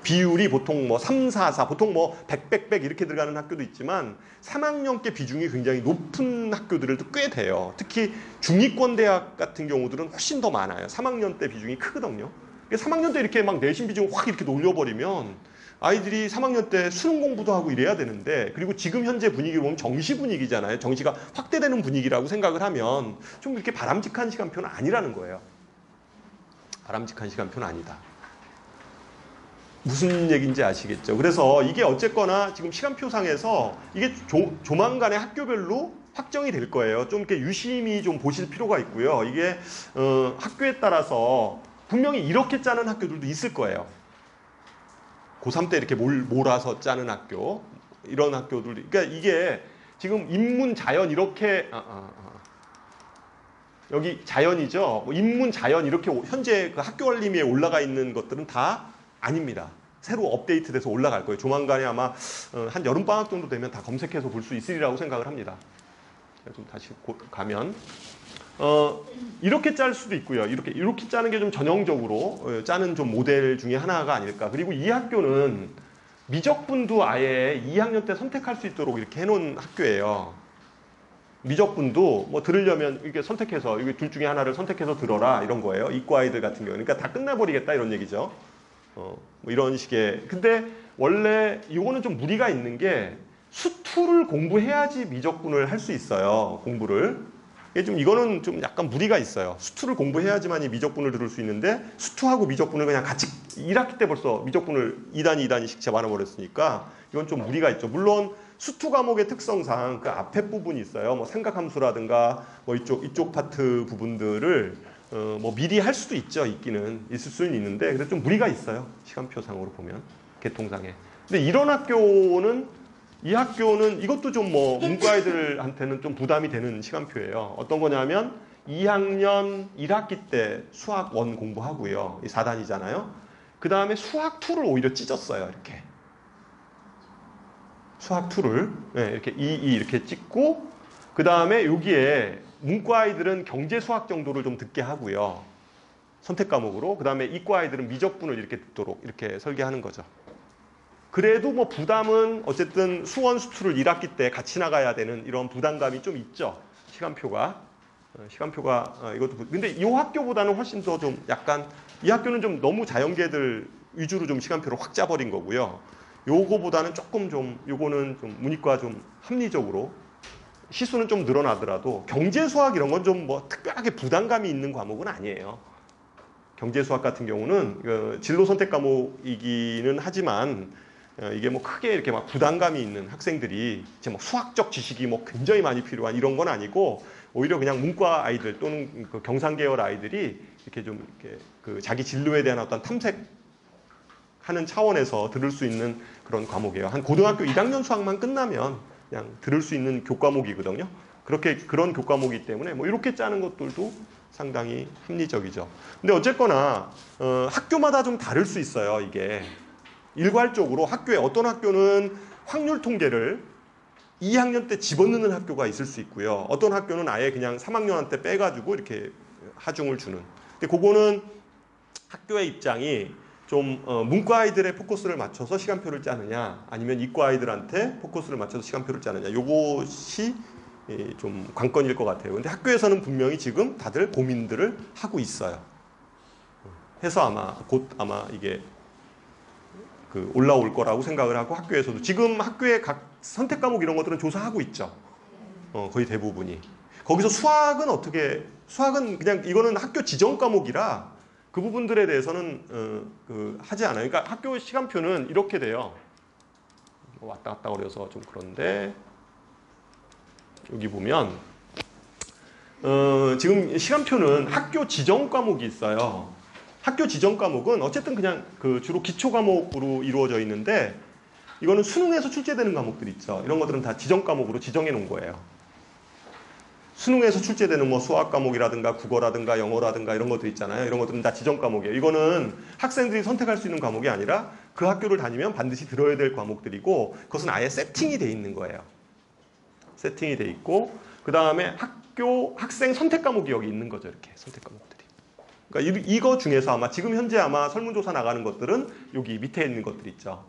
비율이 보통 뭐 3, 4, 4, 보통 뭐 100 이렇게 들어가는 학교도 있지만 3학년께 비중이 굉장히 높은 학교들도 꽤 돼요. 특히 중위권 대학 같은 경우들은 훨씬 더 많아요. 3학년 때 비중이 크거든요. 3학년 때 이렇게 막 내신 비중을 확 이렇게 놀려버리면 아이들이 3학년 때 수능 공부도 하고 이래야 되는데 그리고 지금 현재 분위기를 보면 정시 분위기잖아요. 정시가 확대되는 분위기라고 생각을 하면 좀 이렇게 바람직한 시간표는 아니라는 거예요. 바람직한 시간표는 아니다. 무슨 얘기인지 아시겠죠? 그래서 이게 어쨌거나 지금 시간표상에서 이게 조만간에 학교별로 확정이 될 거예요. 좀 이렇게 유심히 좀 보실 필요가 있고요. 이게 학교에 따라서 분명히 이렇게 짜는 학교들도 있을 거예요. 고3 때 이렇게 몰아서 짜는 학교, 이런 학교들. 그러니까 이게 지금 인문, 자연 이렇게 여기 자연이죠. 뭐 인문, 자연 이렇게 현재 그 학교 알림에 올라가 있는 것들은 다 아닙니다. 새로 업데이트돼서 올라갈 거예요. 조만간에 아마 한 여름방학 정도 되면 다 검색해서 볼 수 있으리라고 생각을 합니다. 좀 다시 가면 이렇게 짤 수도 있고요. 이렇게 짜는 게 좀 전형적으로 짜는 좀 모델 중에 하나가 아닐까. 그리고 이 학교는 미적분도 아예 2학년 때 선택할 수 있도록 이렇게 해놓은 학교예요. 미적분도 뭐 들으려면 이게 선택해서 이게 둘 중에 하나를 선택해서 들어라 이런 거예요. 이과 아이들 같은 경우, 그러니까 다 끝내버리겠다 이런 얘기죠. 뭐 이런 식의. 근데 원래 이거는 좀 무리가 있는 게 수투를 공부해야지 미적분을 할 수 있어요. 공부를. 이거는 좀 약간 무리가 있어요. 수투를 공부해야지만 이 미적분을 들을 수 있는데 수투하고 미적분을 그냥 같이 1학기 때 벌써 미적분을 2단위, 2단위씩 잡아놔버렸으니까 이건 좀 무리가 있죠. 물론 수투 과목의 특성상 그 앞에 부분이 있어요. 뭐 생각함수라든가 뭐 이쪽 파트 부분들을 뭐 미리 할 수도 있죠. 있을 수는 있는데 그래서 좀 무리가 있어요. 시간표상으로 보면 계통상에. 근데 이런 이 학교는 이것도 좀 뭐 문과 아이들한테는 좀 부담이 되는 시간표예요. 어떤 거냐면 2학년 1학기 때 수학 1 공부하고요. 이 4단이잖아요. 그 다음에 수학 2를 오히려 찢었어요. 이렇게. 수학 2를 이렇게 이렇게 찍고 그 다음에 여기에 문과 아이들은 경제 수학 정도를 좀 듣게 하고요. 선택 과목으로. 그 다음에 이과 아이들은 미적분을 이렇게 듣도록 이렇게 설계하는 거죠. 그래도 뭐 부담은 어쨌든 수원, 수투를 1학기 때 같이 나가야 되는 이런 부담감이 좀 있죠. 시간표가 이것도. 근데 이 학교보다는 훨씬 더 좀 약간 이 학교는 좀 너무 자연계들 위주로 좀 시간표를 확 짜버린 거고요. 요거보다는 조금 좀 요거는 좀 문이과 좀 합리적으로 시수는 좀 늘어나더라도 경제 수학 이런 건 좀 뭐 특별하게 부담감이 있는 과목은 아니에요. 경제 수학 같은 경우는 진로 선택 과목이기는 하지만 이게 뭐 크게 이렇게 막 부담감이 있는 학생들이 이제 뭐 수학적 지식이 뭐 굉장히 많이 필요한 이런 건 아니고 오히려 그냥 문과 아이들 또는 그 경상 계열 아이들이 이렇게 좀 이렇게 그 자기 진로에 대한 어떤 탐색하는 차원에서 들을 수 있는 그런 과목이에요. 한 고등학교 1학년 수학만 끝나면 그냥 들을 수 있는 교과목이거든요. 그런 교과목이기 때문에 뭐 이렇게 짜는 것들도 상당히 합리적이죠. 근데 어쨌거나 학교마다 좀 다를 수 있어요. 이게 일괄적으로 어떤 학교는 확률 통계를 2학년 때 집어넣는 학교가 있을 수 있고요. 어떤 학교는 아예 그냥 3학년한테 빼가지고 이렇게 하중을 주는. 근데 그거는 학교의 입장이 좀 문과 아이들의 포커스를 맞춰서 시간표를 짜느냐 아니면 이과 아이들한테 포커스를 맞춰서 시간표를 짜느냐 이것이 좀 관건일 것 같아요. 근데 학교에서는 분명히 지금 다들 고민들을 하고 있어요. 해서 곧 이게 올라올 거라고 생각을 하고 학교에서도 지금 학교의 각 선택 과목 이런 것들은 조사하고 있죠. 거의 대부분이. 거기서 수학은 그냥 이거는 학교 지정 과목이라 그 부분들에 대해서는 하지 않아요. 그러니까 학교 시간표는 이렇게 돼요. 왔다 갔다 거려서 좀 그런데 여기 보면 지금 시간표는 학교 지정 과목이 있어요. 학교 지정 과목은 어쨌든 그냥 주로 기초 과목으로 이루어져 있는데 이거는 수능에서 출제되는 과목들 있죠. 이런 것들은 다 지정 과목으로 지정해 놓은 거예요. 수능에서 출제되는 뭐 수학 과목이라든가 국어라든가 영어라든가 이런 것들 있잖아요. 이런 것들은 다 지정 과목이에요. 이거는 학생들이 선택할 수 있는 과목이 아니라 그 학교를 다니면 반드시 들어야 될 과목들이고 그것은 아예 세팅이 돼 있는 거예요. 세팅이 돼 있고 그 다음에 학생 선택 과목이 여기 있는 거죠. 이렇게 선택 과목들이. 그러니까 이거 중에서 지금 현재 설문조사 나가는 것들은 여기 밑에 있는 것들 있죠.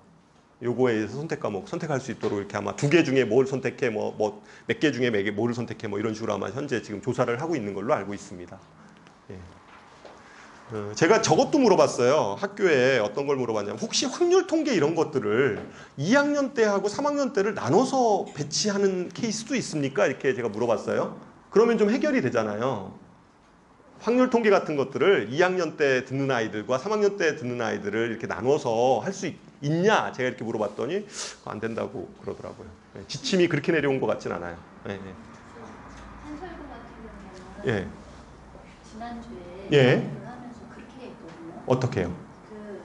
요거에 의해서 선택 과목 선택할 수 있도록 이렇게 2개 중에 뭘 선택해 몇 개 중에 뭐를 선택해 이런 식으로 현재 지금 조사를 하고 있는 걸로 알고 있습니다. 예. 제가 저것도 물어봤어요. 학교에 어떤 걸 물어봤냐면 혹시 확률 통계 이런 것들을 2학년 때하고 3학년 때를 나눠서 배치하는 케이스도 있습니까? 이렇게 제가 물어봤어요. 그러면 좀 해결이 되잖아요. 확률 통계 같은 것들을 2학년 때 듣는 아이들과 3학년 때 듣는 아이들을 이렇게 나눠서 할 수 있냐? 제가 이렇게 물어봤더니 안 된다고 그러더라고요. 지침이 그렇게 내려온 것 같진 않아요. 네. 예. 지난주에 예. 발표를 하면서 그렇게 했거든요. 어떻게요? 그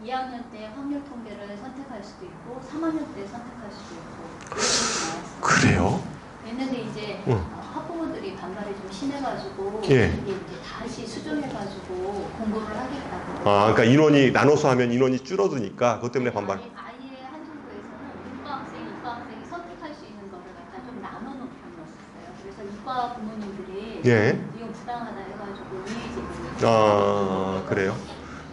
2학년 때 확률 통계를 선택할 수도 있고 3학년 때 선택할 수도 있고 그렇게 나왔어요. 그래요? 했는데 이제 응. 학부모들이 반발이 좀 심해가지고 예. 이게 이제 다시 수정해가지고 공부를 하겠다고. 아, 그러니까 인원이 나눠서 하면 인원이 줄어드니까 그것 때문에 반발. 아예 한중부에서는 이과 학생이 선택할 수 있는 거를 약간 좀 나눠놓은 편이었어요. 그래서 이과 부모님들이 예. 이거 부당하다 해가지고 이의제기를. 아, 그래요?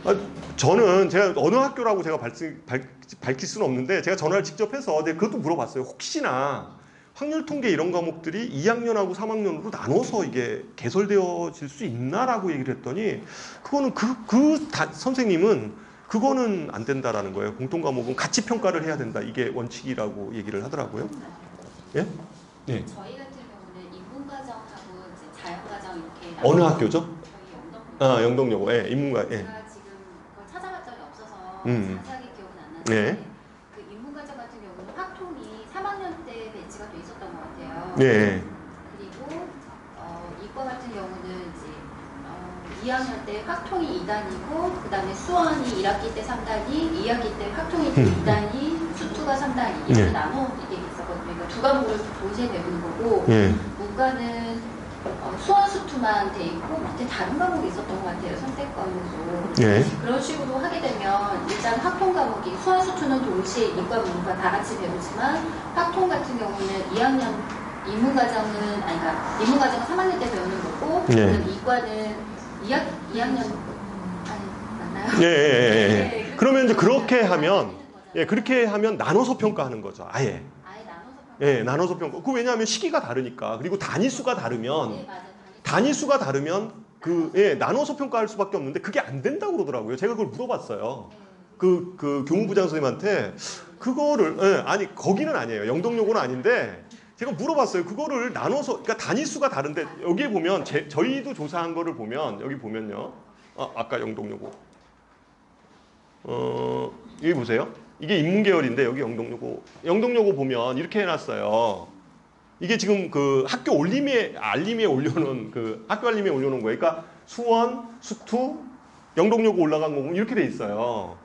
아, 저는 제가 어느 학교라고 제가 밝힐 수는 없는데 제가 전화를 직접 해서 그것도 물어봤어요. 혹시나 확률 통계 이런 과목들이 2학년하고 3학년으로 나눠서 이게 개설되어질 수 있나라고 얘기를 했더니 그거는 선생님은 그거는 안 된다라는 거예요. 공통 과목은 같이 평가를 해야 된다. 이게 원칙이라고 얘기를 하더라고요. 예? 네. 저희 같은 경우는 인문과정하고 이제 자연과정 이렇게 어느 학교죠? 저희 영덕. 아, 영덕여고. 예, 인문과. 예. 제가 지금 그걸 찾아갈 적이 없어서 음. 자세하게 기억은 안 나는데 네. 그 인문과정 같은 경우는 학통이 3학년 때 배치가 돼 있었던 것 같아요. 네. 그리고 이과 같은 경우는 이제 2학년 때 학통이 2단이고 그 다음에 수원이 1학기 때 3단위, 2학기 때 학통이 2단위, 수투가 3단위 이렇게 네. 나눠지게 있었거든요. 그러니까 두 과목을 동시에 배우는 거고 예. 문과는 수원 수투만 돼 있고 밑에 다른 과목이 있었던 것 같아요. 선택 과목으로. 예. 그런 식으로 하게 되면 일단 학통 과목이 수원 수투는 동시에 이과 문과 다 같이 배우지만 학통 같은 경우는 2학년 인문과정은 그러니까 인문과정은 3학년 때 배우는 거고 예. 이과는 2학년 맞나요? 예, 예, 예, 예. 네, 그러면 이제 그렇게 하면 거잖아요. 예, 그렇게 하면 나눠서 평가하는 거죠. 아예. 아예 나눠서 예, 나눠서 평가. 그 왜냐하면 시기가 다르니까. 그리고 단위수가 다르면 네, 맞아요. 단위수가 다르면 나눠서 평가할 수밖에 없는데 그게 안 된다고 그러더라고요. 제가 그걸 물어봤어요. 그 교무부장 선생님한테 그거를 아니 거기는 아니에요. 영덕여고는 아닌데 제가 물어봤어요. 그거를 나눠서 그러니까 단위수가 다른데 여기에 보면 저희도 조사한 거를 보면 여기 보면요. 아까 영덕여고 여기 보세요. 이게 인문계열인데 여기 영덕여고 보면 이렇게 해놨어요. 이게 지금 그 학교 알림에 올려놓은 학교 알림에 올려놓은 거예요. 그러니까 수원, 수투, 영덕여고 올라간 거 보면 이렇게 돼 있어요.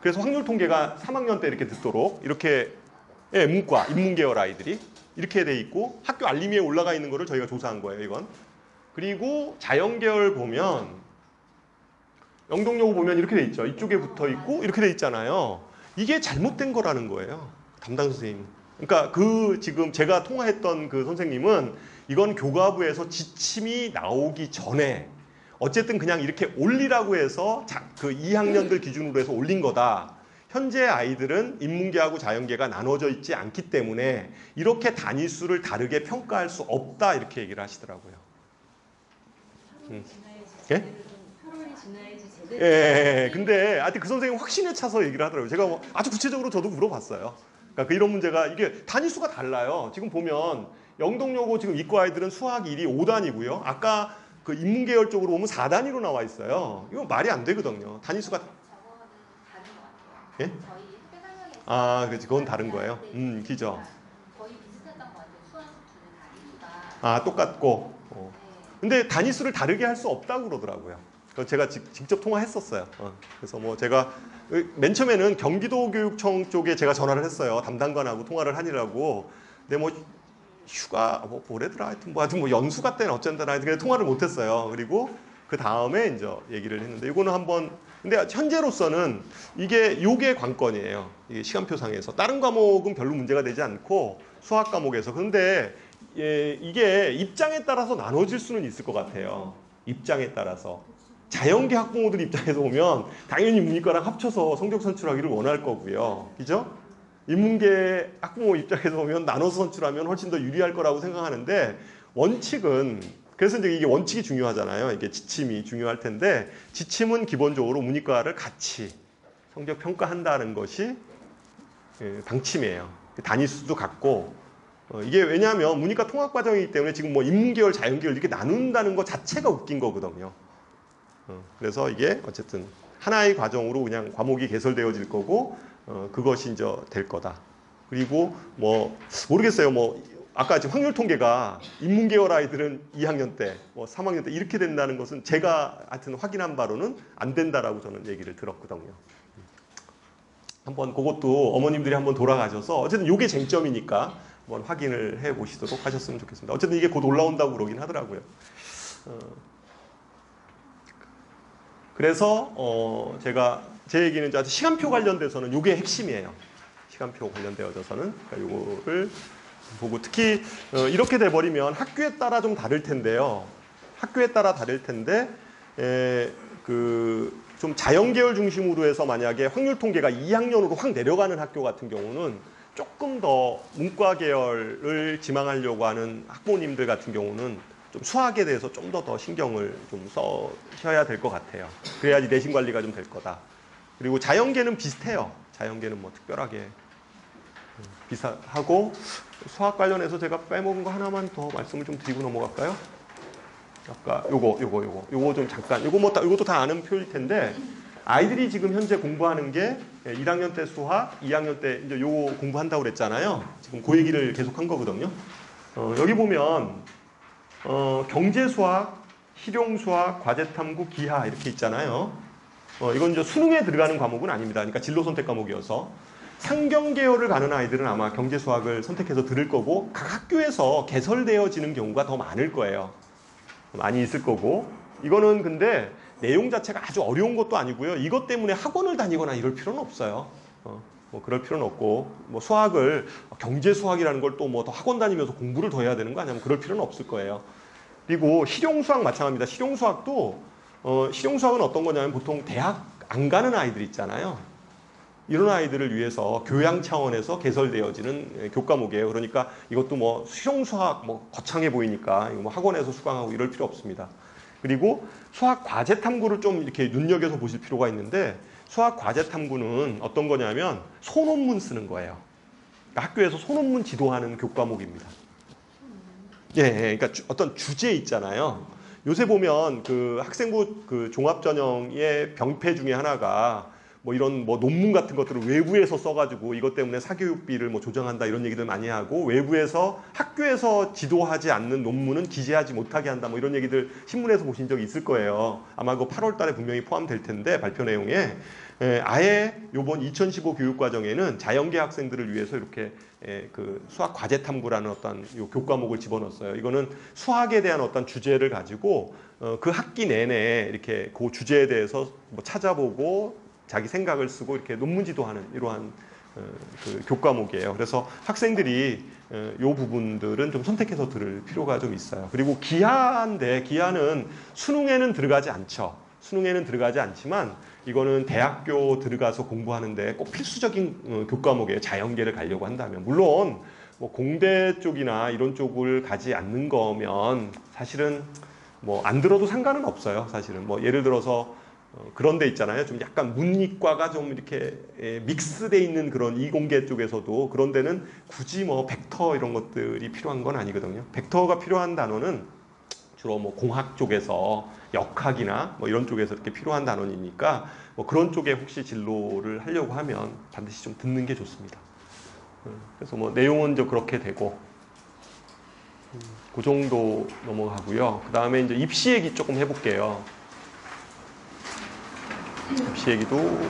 그래서 확률 통계가 3학년 때 이렇게 듣도록 이렇게 문과, 인문계열 아이들이 이렇게 돼 있고 학교 알림에 올라가 있는 거를 저희가 조사한 거예요. 이건. 그리고 자연계열 보면 영덕여고 보면 이렇게 돼 있죠. 이쪽에 붙어 있고 이렇게 돼 있잖아요. 이게 잘못된 거라는 거예요. 담당 선생님. 그러니까 지금 제가 통화했던 그 선생님은 이건 교과부에서 지침이 나오기 전에 어쨌든 그냥 이렇게 올리라고 해서 그 2학년들 기준으로 해서 올린 거다. 현재 아이들은 인문계하고 자연계가 나눠져 있지 않기 때문에 이렇게 단위수를 다르게 평가할 수 없다. 이렇게 얘기를 하시더라고요. 예? 8월이 지나야지 제대로. 예. 근데 하여튼 그 선생님 확신에 차서 얘기를 하더라고요. 제가 뭐 아주 구체적으로 저도 물어봤어요. 그러니까 이런 문제가 이게 단위수가 달라요. 지금 보면 영덕여고 지금 이과 아이들은 수학 1이 5단이고요. 아까 그 인문계열 쪽으로 보면 4단위로 나와 있어요. 이거 말이 안 되거든요. 단위수가 저거는 다른 것 같아요. 예? 저희 학교 상황에서 그렇지. 그건 다른 거예요. 그죠. 거의 비슷했던 것 같아요. 수원 수투는 단위수가. 똑같고. 네. 근데 단위수를 다르게 할 수 없다고 그러더라고요. 그래서 제가 직접 통화했었어요. 그래서 뭐 제가 맨 처음에는 경기도교육청 쪽에 제가 전화를 했어요. 담당관하고 통화를 하니라고. 근데 뭐 휴가 뭐래더라 하여튼 뭐 연수가 때는 어쩐다나 하여튼 통화를 못했어요. 그리고 그 다음에 이제 얘기를 했는데 이거는 한번 근데 현재로서는 요게 관건이에요. 이게 시간표상에서 다른 과목은 별로 문제가 되지 않고 수학 과목에서 그런데 이게 입장에 따라서 나눠질 수는 있을 것 같아요. 입장에 따라서 자연계 학부모들 입장에서 보면 당연히 문이과랑 합쳐서 성적 선출하기를 원할 거고요. 그죠? 인문계 학부모 입장에서 보면 나눠서 선출하면 훨씬 더 유리할 거라고 생각하는데 원칙은 그래서 이제 이게 원칙이 중요하잖아요. 이게 지침이 중요할 텐데 지침은 기본적으로 문이과를 같이 성적 평가한다는 것이 방침이에요. 단위수도 같고 이게 왜냐하면 문이과 통합 과정이기 때문에 지금 뭐 인문계열, 자연계열 이렇게 나눈다는 것 자체가 웃긴 거거든요. 그래서 이게 어쨌든 하나의 과정으로 그냥 과목이 개설되어질 거고 그것이 이제 될 거다. 그리고 뭐 모르겠어요. 뭐 아까 지금 확률 통계가 인문계열 아이들은 2학년 때, 뭐 3학년 때 이렇게 된다는 것은 제가 하여튼 확인한 바로는 안 된다라고 저는 얘기를 들었거든요. 한번 그것도 어머님들이 한번 돌아가셔서 어쨌든 이게 쟁점이니까 한번 확인을 해 보시도록 하셨으면 좋겠습니다. 어쨌든 이게 곧 올라온다고 그러긴 하더라고요. 그래서 제 얘기는 이제 시간표 관련돼서는 이게 핵심이에요. 시간표 관련되어져서는 그러니까 요거를 보고 특히 이렇게 돼버리면 학교에 따라 좀 다를 텐데요. 학교에 따라 다를 텐데 좀 자연계열 중심으로 해서 만약에 확률 통계가 2학년으로 확 내려가는 학교 같은 경우는 조금 더 문과 계열을 지망하려고 하는 학부모님들 같은 경우는 좀 수학에 대해서 좀 더 신경을 좀 써셔야 될 것 같아요. 그래야지 내신 관리가 좀 될 거다. 그리고 자연계는 비슷해요. 자연계는 뭐 특별하게 비슷하고 수학 관련해서 제가 빼먹은 거 하나만 더 말씀을 좀 드리고 넘어갈까요? 아까 요거 좀 잠깐 이것도 다 아는 표일 텐데 아이들이 지금 현재 공부하는 게 1학년 때 수학, 2학년 때 이제 요거 공부한다고 그랬잖아요. 지금 그 얘기를 계속 한 거거든요. 여기 보면 경제 수학, 실용 수학, 과제 탐구, 기하 이렇게 있잖아요. 이건 이제 수능에 들어가는 과목은 아닙니다. 그러니까 진로 선택 과목이어서 상경 계열을 가는 아이들은 아마 경제 수학을 선택해서 들을 거고 각 학교에서 개설되어지는 경우가 더 많을 거예요. 많이 있을 거고 이거는 근데 내용 자체가 아주 어려운 것도 아니고요. 이것 때문에 학원을 다니거나 이럴 필요는 없어요. 뭐 그럴 필요는 없고 뭐 수학을 경제 수학이라는 걸 또 뭐 더 학원 다니면서 공부를 더 해야 되는 거 아니면 그럴 필요는 없을 거예요. 그리고 실용 수학 마찬가지입니다. 실용 수학도 실용 수학은 어떤 거냐면 보통 대학 안 가는 아이들 있잖아요. 이런 아이들을 위해서 교양 차원에서 개설되어지는 교과목이에요. 그러니까 이것도 뭐 실용 수학 뭐 거창해 보이니까 이거 뭐 학원에서 수강하고 이럴 필요 없습니다. 그리고 수학 과제 탐구를 좀 이렇게 눈여겨서 보실 필요가 있는데 수학 과제 탐구는 어떤 거냐면 소논문 쓰는 거예요. 그러니까 학교에서 소논문 지도하는 교과목입니다. 그러니까 어떤 주제 있잖아요. 요새 보면 그 학생부 그 종합전형의 병폐 중에 하나가 뭐 이런 뭐 논문 같은 것들을 외부에서 써가지고 이것 때문에 사교육비를 뭐 조정한다 이런 얘기들 많이 하고 외부에서 학교에서 지도하지 않는 논문은 기재하지 못하게 한다 뭐 이런 얘기들 신문에서 보신 적이 있을 거예요. 아마 그 8월 달에 분명히 포함될 텐데 발표 내용에 아예 요번 2015 교육과정에는 자연계 학생들을 위해서 이렇게 그 수학 과제 탐구라는 어떤 요 교과목을 집어넣었어요. 이거는 수학에 대한 어떤 주제를 가지고 그 학기 내내 이렇게 그 주제에 대해서 뭐 찾아보고 자기 생각을 쓰고 이렇게 논문 지도하는 이러한 그 교과목이에요. 그래서 학생들이 이 부분들은 좀 선택해서 들을 필요가 좀 있어요. 그리고 기하인데 기하는 수능에는 들어가지 않죠. 수능에는 들어가지 않지만 이거는 대학교 들어가서 공부하는데 꼭 필수적인 교과목이에요. 자연계를 가려고 한다면. 물론 뭐 공대 쪽이나 이런 쪽을 가지 않는 거면 사실은 뭐 안 들어도 상관은 없어요. 사실은 뭐 예를 들어서 그런 데 있잖아요. 좀 약간 문이과가 좀 이렇게 믹스돼 있는 그런 이공계 쪽에서도 그런 데는 굳이 뭐 벡터 이런 것들이 필요한 건 아니거든요. 벡터가 필요한 단어는 주로 뭐 공학 쪽에서 역학이나 뭐 이런 쪽에서 이렇게 필요한 단원이니까 뭐 그런 쪽에 혹시 진로를 하려고 하면 반드시 좀 듣는 게 좋습니다. 그래서 뭐 내용은 좀 그렇게 되고 그 정도 넘어가고요. 그 다음에 이제 입시 얘기 조금 해볼게요. 입시 얘기도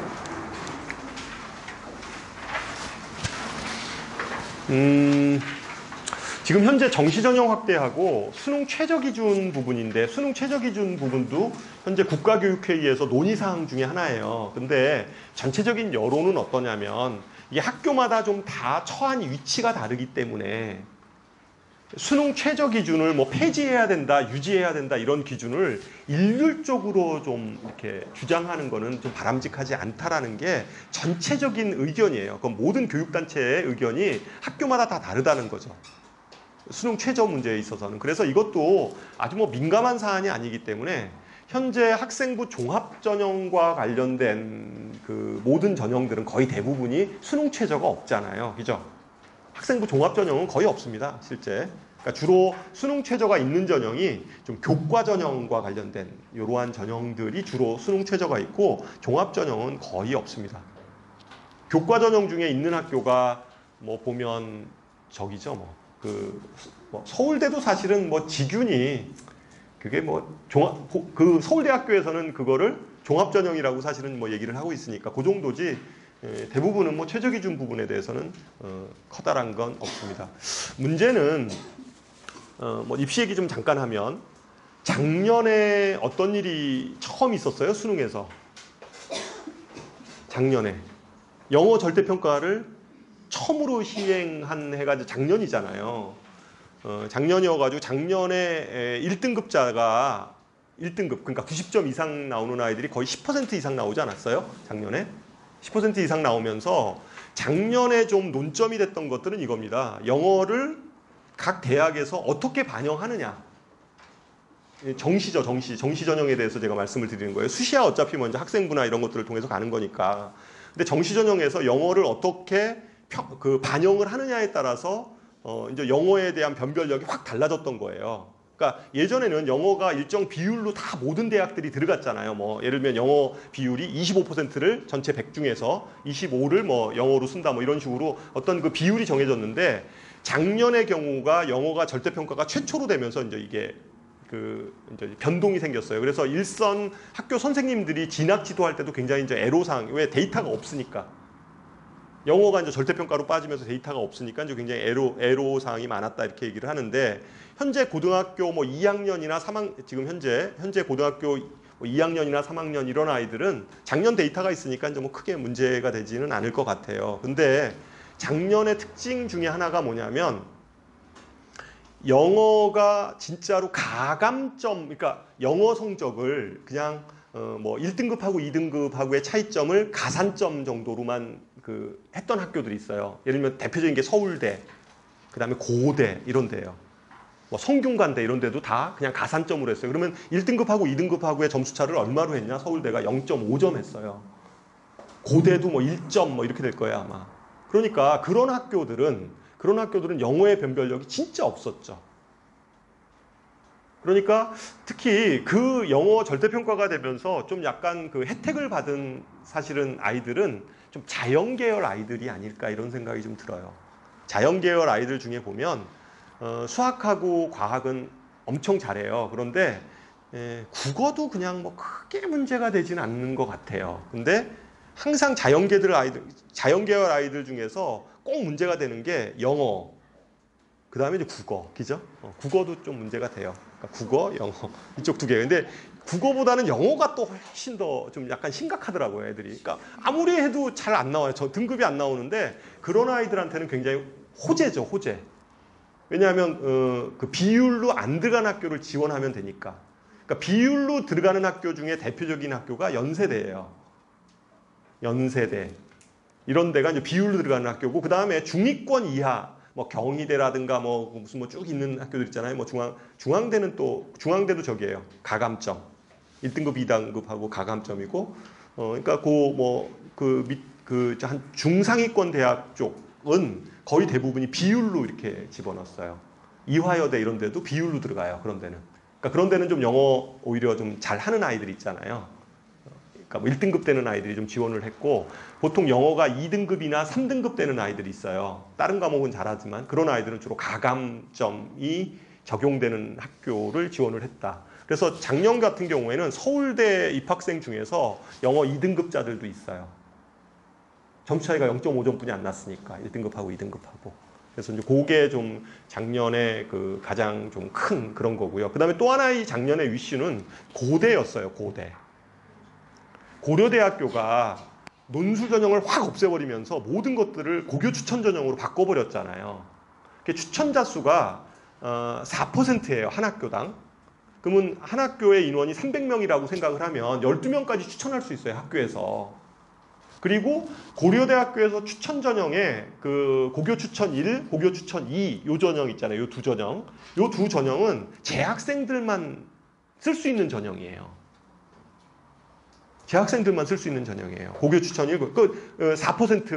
지금 현재 정시 전형 확대하고 수능 최저 기준 부분인데 수능 최저 기준 부분도 현재 국가교육회의에서 논의사항 중에 하나예요. 근데 전체적인 여론은 어떠냐면 이게 학교마다 좀 다 처한 위치가 다르기 때문에 수능 최저 기준을 뭐 폐지해야 된다, 유지해야 된다 이런 기준을 일률적으로 좀 이렇게 주장하는 거는 좀 바람직하지 않다라는 게 전체적인 의견이에요. 그건 모든 교육단체의 의견이 학교마다 다 다르다는 거죠. 수능 최저 문제에 있어서는. 그래서 이것도 아주 뭐 민감한 사안이 아니기 때문에 현재 학생부 종합전형과 관련된 그 모든 전형들은 거의 대부분이 수능 최저가 없잖아요. 그죠? 학생부 종합전형은 거의 없습니다. 실제. 그러니까 주로 수능 최저가 있는 전형이 좀 교과 전형과 관련된 이러한 전형들이 주로 수능 최저가 있고 종합전형은 거의 없습니다. 교과 전형 중에 있는 학교가 뭐 보면 저기죠. 뭐 뭐 서울대도 사실은 뭐 직윤이 그게 뭐 그 서울대학교에서는 그거를 종합전형이라고 사실은 뭐 얘기를 하고 있으니까 그 정도지. 대부분은 뭐 최저 기준 부분에 대해서는 커다란 건 없습니다. 문제는 뭐 입시 얘기 좀 잠깐 하면 작년에 어떤 일이 처음 있었어요? 수능에서. 작년에 영어 절대평가를 처음으로 시행한 해가 작년이잖아요. 작년이어가지고 작년에 1등급자가 1등급 그러니까 90점 이상 나오는 아이들이 거의 10% 이상 나오지 않았어요? 작년에 10% 이상 나오면서 작년에 좀 논점이 됐던 것들은 이겁니다. 영어를 각 대학에서 어떻게 반영하느냐. 정시죠, 정시 전형에 대해서 제가 말씀을 드리는 거예요. 수시야 어차피 먼저 학생부나 이런 것들을 통해서 가는 거니까. 근데 정시 전형에서 영어를 어떻게 반영을 하느냐에 따라서 이제 영어에 대한 변별력이 확 달라졌던 거예요. 그러니까 예전에는 영어가 일정 비율로 다 모든 대학들이 들어갔잖아요. 뭐 예를 들면 영어 비율이 25%를 전체 100 중에서 25를 뭐 영어로 쓴다 뭐 이런 식으로 어떤 그 비율이 정해졌는데 작년의 경우가 영어가 절대평가가 최초로 되면서 이제 이게 이제 변동이 생겼어요. 그래서 일선 학교 선생님들이 진학 지도할 때도 굉장히 이제 애로사항, 왜 데이터가 없으니까. 영어가 이제 절대평가로 빠지면서 데이터가 없으니까 이제 굉장히 애로사항이 많았다 이렇게 얘기를 하는데 현재 고등학교 뭐 2학년이나 3학 지금 현재 고등학교 2학년이나 3학년 이런 아이들은 작년 데이터가 있으니까 이제 뭐 크게 문제가 되지는 않을 것 같아요. 근데 작년의 특징 중에 하나가 뭐냐면 영어가 진짜로 가감점, 그러니까 영어 성적을 그냥 뭐 1등급하고 2등급하고의 차이점을 가산점 정도로만 했던 학교들이 있어요. 예를 들면 대표적인 게 서울대, 그 다음에 고대 이런 데요. 뭐 성균관대 이런 데도 다 그냥 가산점으로 했어요. 그러면 1등급하고 2등급하고의 점수차를 얼마로 했냐? 서울대가 0.5점 했어요. 고대도 뭐 1점 뭐 이렇게 될 거예요 아마. 그러니까 그런 학교들은 영어의 변별력이 진짜 없었죠. 그러니까 특히 그 영어 절대평가가 되면서 좀 약간 그 혜택을 받은 사실은 아이들은 좀 자연계열 아이들이 아닐까 이런 생각이 좀 들어요. 자연계열 아이들 중에 보면 수학하고 과학은 엄청 잘해요. 그런데 국어도 그냥 뭐 크게 문제가 되지는 않는 것 같아요. 근데 항상 자연계열 아이들 중에서 꼭 문제가 되는 게 영어, 그 다음에 이제 국어, 그죠? 국어도 좀 문제가 돼요. 그러니까 국어, 영어 이쪽 두 개. 근데 국어보다는 영어가 또 훨씬 더 좀 약간 심각하더라고요, 애들이. 그러니까 아무리 해도 잘 안 나와요. 저 등급이 안 나오는데 그런 아이들한테는 굉장히 호재죠, 호재. 왜냐하면 그 비율로 안 들어간 학교를 지원하면 되니까. 그러니까 비율로 들어가는 학교 중에 대표적인 학교가 연세대예요. 연세대. 이런 데가 이제 비율로 들어가는 학교고, 그 다음에 중위권 이하, 뭐 경희대라든가 뭐 무슨 뭐 쭉 있는 학교들 있잖아요. 뭐 중앙대도 저기예요. 가감점. 1등급, 2등급하고 가감점이고, 그러니까 한 중상위권 대학 쪽은 거의 대부분이 비율로 이렇게 집어넣었어요. 이화여대 이런 데도 비율로 들어가요. 그런 데는. 그러니까 그런 데는 좀 영어 오히려 좀 잘하는 아이들 있잖아요. 그러니까 뭐 1등급 되는 아이들이 좀 지원을 했고, 보통 영어가 2등급이나 3등급 되는 아이들이 있어요. 다른 과목은 잘하지만 그런 아이들은 주로 가감점이 적용되는 학교를 지원을 했다. 그래서 작년 같은 경우에는 서울대 입학생 중에서 영어 2등급자들도 있어요. 점수 차이가 0.5점뿐이 안 났으니까 1등급하고 2등급하고. 그래서 이제 그게 좀 작년에 그 가장 좀 큰 그런 거고요. 그 다음에 또 하나의 작년의 이슈는 고대였어요. 고대. 고려대학교가 논술 전형을 확 없애버리면서 모든 것들을 고교 추천 전형으로 바꿔버렸잖아요. 추천자 수가 4%예요. 한 학교당. 그러면 한 학교의 인원이 300명이라고 생각을 하면 12명까지 추천할 수 있어요. 학교에서. 그리고 고려대학교에서 추천 전형에 그 고교 추천 1, 고교 추천 2 요 전형 있잖아요. 요 두 전형. 요 두 전형은 재학생들만 쓸 수 있는 전형이에요. 재학생들만 쓸 수 있는 전형이에요. 고교 추천 1, 4%,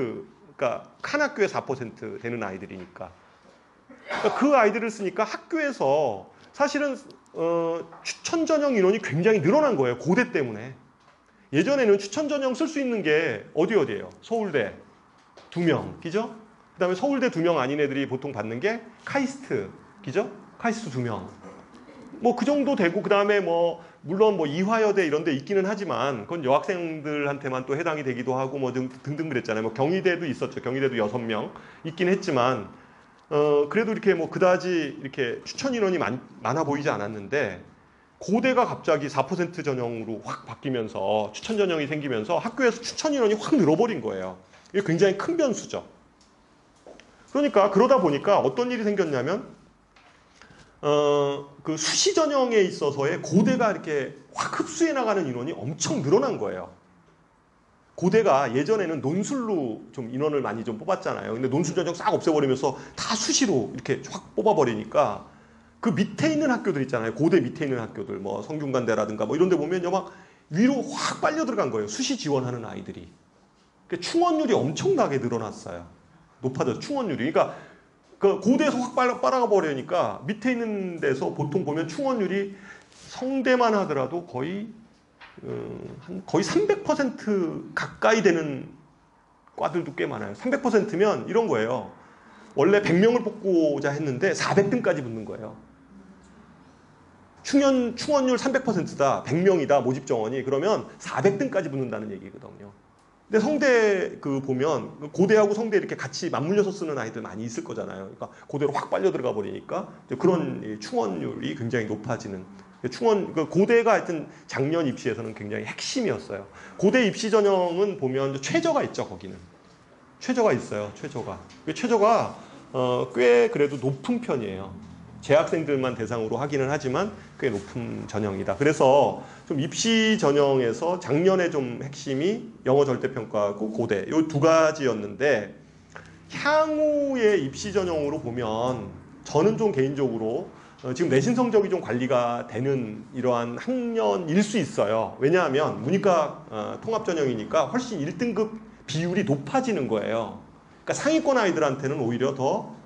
그러니까 한 학교에 4% 되는 아이들이니까. 그러니까 그 아이들을 쓰니까 학교에서 사실은 추천 전형 인원이 굉장히 늘어난 거예요. 고대 때문에. 예전에는 추천 전형 쓸 수 있는 게 어디예요? 서울대 2명, 그죠? 그다음에 서울대 2명 아닌 애들이 보통 받는 게 카이스트, 그죠? 카이스트 2명. 뭐 그 정도 되고 그다음에 뭐 물론 뭐 이화여대 이런 데 있기는 하지만 그건 여학생들한테만 또 해당이 되기도 하고 뭐 등등 그랬잖아요. 뭐 경희대도 있었죠. 경희대도 6명 있긴 했지만 그래도 이렇게 뭐 그다지 이렇게 추천 인원이 많아 보이지 않았는데 고대가 갑자기 4% 전형으로 확 바뀌면서 추천 전형이 생기면서 학교에서 추천 인원이 확 늘어버린 거예요. 이게 굉장히 큰 변수죠. 그러니까 그러다 보니까 어떤 일이 생겼냐면 그 수시 전형에 있어서의 고대가 이렇게 확 흡수해 나가는 인원이 엄청 늘어난 거예요. 고대가 예전에는 논술로 좀 인원을 많이 좀 뽑았잖아요. 근데 논술 전형 싹 없애버리면서 다 수시로 이렇게 확 뽑아버리니까 그 밑에 있는 학교들 있잖아요. 고대 밑에 있는 학교들, 뭐 성균관대라든가 뭐 이런 데 보면요, 막 위로 확 빨려 들어간 거예요. 수시 지원하는 아이들이. 그러니까 충원율이 엄청나게 늘어났어요. 높아졌어요. 충원율이. 그러니까 그 고대에서 확 빨아가 버리니까 밑에 있는 데서 보통 보면 충원율이 성대만 하더라도 거의 300% 가까이 되는 과들도 꽤 많아요. 300%면 이런 거예요. 원래 100명을 뽑고자 했는데 400등까지 붙는 거예요. 충원율 300%다. 100명이다. 모집 정원이. 그러면 400등까지 붙는다는 얘기거든요. 근데 성대 그 보면 고대하고 성대 이렇게 같이 맞물려서 쓰는 아이들 많이 있을 거잖아요. 그러니까 고대로 확 빨려 들어가 버리니까 그런 충원율이 굉장히 높아지는. 고대가 하여튼 작년 입시에서는 굉장히 핵심이었어요. 고대 입시 전형은 보면 최저가 있죠, 거기는. 최저가 있어요, 최저가. 최저가 꽤 그래도 높은 편이에요. 재학생들만 대상으로 하기는 하지만 꽤 높은 전형이다. 그래서 좀 입시 전형에서 작년에 좀 핵심이 영어 절대평가하고 고대 이 두 가지였는데 향후의 입시 전형으로 보면 저는 좀 개인적으로 지금 내신 성적이 좀 관리가 되는 이러한 학년일 수 있어요. 왜냐하면 문이과 통합 전형이니까 훨씬 1등급 비율이 높아지는 거예요. 그러니까 상위권 아이들한테는 오히려 더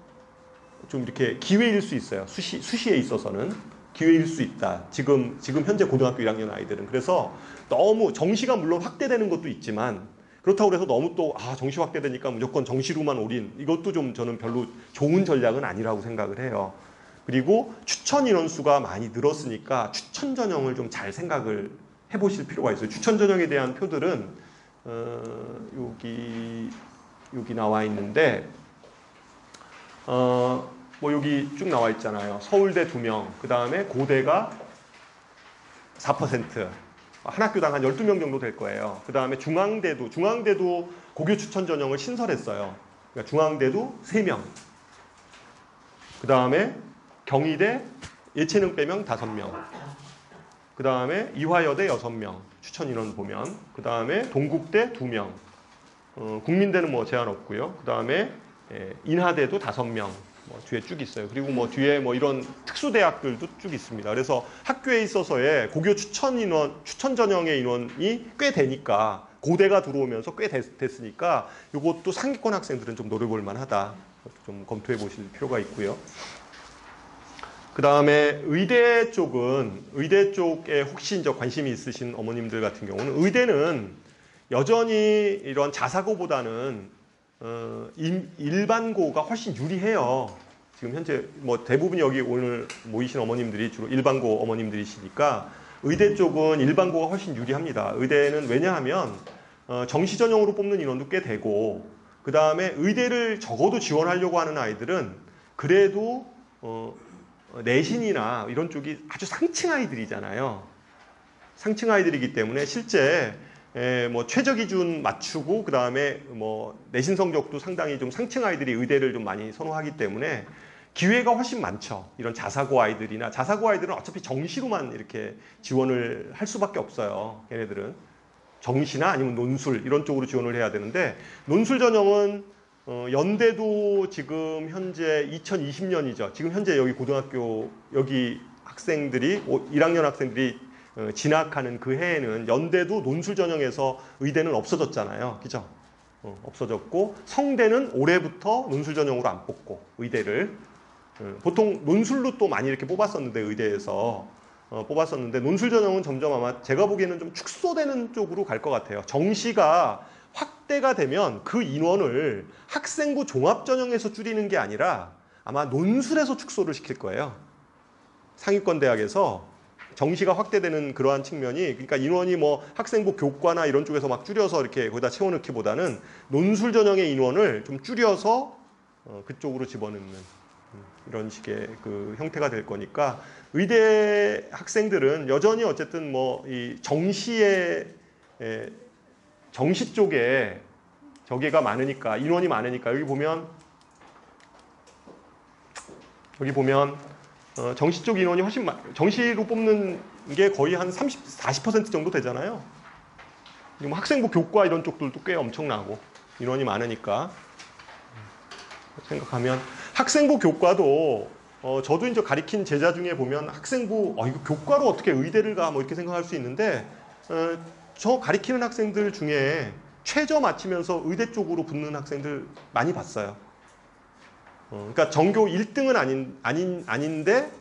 좀 이렇게 기회일 수 있어요. 수시에 있어서는 기회일 수 있다. 지금 현재 고등학교 1학년 아이들은. 그래서 너무 정시가 물론 확대되는 것도 있지만 그렇다고 해서 너무 또 정시 확대되니까 무조건 정시로만 올인, 이것도 좀 저는 별로 좋은 전략은 아니라고 생각을 해요. 그리고 추천 인원수가 많이 늘었으니까 추천 전형을 좀 잘 생각을 해보실 필요가 있어요. 추천 전형에 대한 표들은 여기 나와 있는데 뭐 여기 쭉 나와 있잖아요. 서울대 2명, 그 다음에 고대가 4%, 한 학교당 한 12명 정도 될 거예요. 그 다음에 중앙대도 고교 추천 전형을 신설했어요. 그러니까 중앙대도 3명. 그 다음에 경희대 예체능 빼면 5명. 그 다음에 이화여대 6명. 추천 인원 보면. 그 다음에 동국대 2명. 국민대는 뭐 제한 없고요. 그 다음에 인하대도 5명. 뭐 뒤에 쭉 있어요. 그리고 뭐 뒤에 뭐 이런 특수대학들도 쭉 있습니다. 그래서 학교에 있어서의 고교 추천 전형의 인원이 꽤 되니까 고대가 들어오면서 꽤 됐으니까 이것도 상위권 학생들은 좀 노려볼 만하다. 좀 검토해 보실 필요가 있고요. 그 다음에 의대 쪽에 혹시 이제 관심이 있으신 어머님들 같은 경우는 의대는 여전히 이런 자사고보다는 일반고가 훨씬 유리해요. 지금 현재 뭐 대부분 여기 오늘 모이신 어머님들이 주로 일반고 어머님들이시니까 의대 쪽은 일반고가 훨씬 유리합니다. 의대는 왜냐하면 정시 전형으로 뽑는 인원도 꽤 되고 그 다음에 의대를 적어도 지원하려고 하는 아이들은 그래도 내신이나 이런 쪽이 아주 상층 아이들이잖아요. 상층 아이들이기 때문에 실제 뭐 최저 기준 맞추고 그 다음에 뭐 내신 성적도 상당히 좀 상층 아이들이 의대를 좀 많이 선호하기 때문에 기회가 훨씬 많죠. 이런 자사고 아이들이나 자사고 아이들은 어차피 정시로만 이렇게 지원을 할 수밖에 없어요. 걔네들은 정시나 아니면 논술 이런 쪽으로 지원을 해야 되는데 논술 전형은 연대도 지금 현재 2020년이죠. 지금 현재 여기 고등학교 여기 학생들이 1학년 학생들이 진학하는 그 해에는 연대도 논술 전형에서 의대는 없어졌잖아요. 그죠? 없어졌고 성대는 올해부터 논술 전형으로 안 뽑고 의대를 보통 논술로 또 많이 이렇게 뽑았었는데 의대에서 뽑았었는데 논술 전형은 점점 아마 제가 보기에는 좀 축소되는 쪽으로 갈 것 같아요. 정시가 확 확대가 되면 그 인원을 학생부 종합전형에서 줄이는 게 아니라 아마 논술에서 축소를 시킬 거예요. 상위권 대학에서 정시가 확대되는 그러한 측면이, 그러니까 인원이 뭐 학생부 교과나 이런 쪽에서 막 줄여서 이렇게 거기다 채워넣기보다는 논술 전형의 인원을 좀 줄여서 그쪽으로 집어넣는 이런 식의 그 형태가 될 거니까, 의대 학생들은 여전히 어쨌든 뭐 이 정시 쪽에 저기가 많으니까, 인원이 많으니까, 여기 보면 정시 쪽 인원이 훨씬 정시로 뽑는 게 거의 한 40% 정도 되잖아요. 뭐 학생부 교과 이런 쪽들도 꽤 엄청나고 인원이 많으니까 생각하면, 학생부 교과도 저도 이제 가리킨 제자 중에 보면 학생부 이거 교과로 어떻게 의대를 가 뭐 이렇게 생각할 수 있는데, 저 가리키는 학생들 중에 최저 맞추면서 의대 쪽으로 붙는 학생들 많이 봤어요. 그러니까 전교 1등은 아닌데,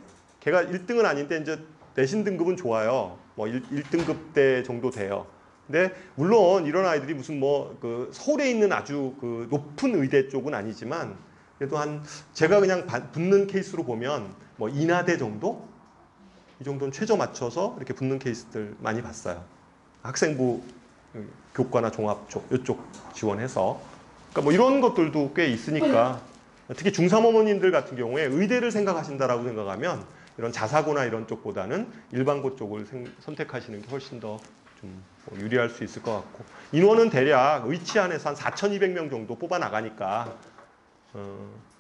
걔가 1등은 아닌데 이제 내신 등급은 좋아요. 뭐 1등급 대 정도 돼요. 근데 물론 이런 아이들이 무슨 뭐 그 서울에 있는 아주 그 높은 의대 쪽은 아니지만, 그래도 제가 그냥 붙는 케이스로 보면 뭐 인하대 정도? 이 정도는 최저 맞춰서 이렇게 붙는 케이스들 많이 봤어요. 학생부 교과나 종합 쪽, 이쪽 지원해서. 그러니까 뭐 이런 것들도 꽤 있으니까, 특히 중3 어머님들 같은 경우에 의대를 생각하신다라고 생각하면 이런 자사고나 이런 쪽보다는 일반고 쪽을 선택하시는 게 훨씬 더 좀 유리할 수 있을 것 같고, 인원은 대략 의치 안에서 한 4,200명 정도 뽑아 나가니까,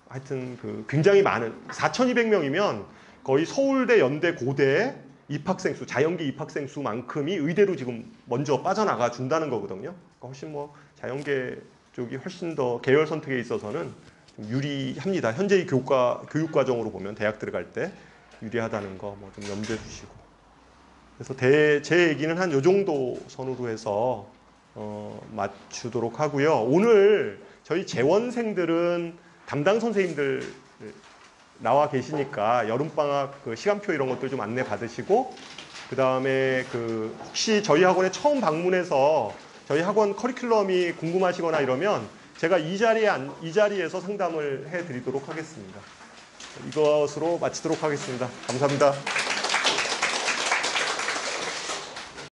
하여튼 굉장히 많은 4,200명이면 거의 서울대, 연대, 고대 입학생 수, 자연계 입학생 수만큼이 의대로 지금 먼저 빠져나가 준다는 거거든요. 그러니까 훨씬 뭐 자연계 쪽이 훨씬 더 계열 선택에 있어서는 좀 유리합니다. 현재의 교육 과정으로 보면 대학 들어갈 때 유리하다는 거 뭐 좀 염두에 두시고. 그래서 제 얘기는 한 요 정도 선으로 해서 맞추도록 하고요. 오늘 저희 재원생들은 담당 선생님들 나와 계시니까 여름방학 그 시간표 이런 것들 좀 안내 받으시고, 그 다음에 혹시 저희 학원에 처음 방문해서 저희 학원 커리큘럼이 궁금하시거나 이러면 제가 이 자리에서 상담을 해드리도록 하겠습니다. 이것으로 마치도록 하겠습니다. 감사합니다.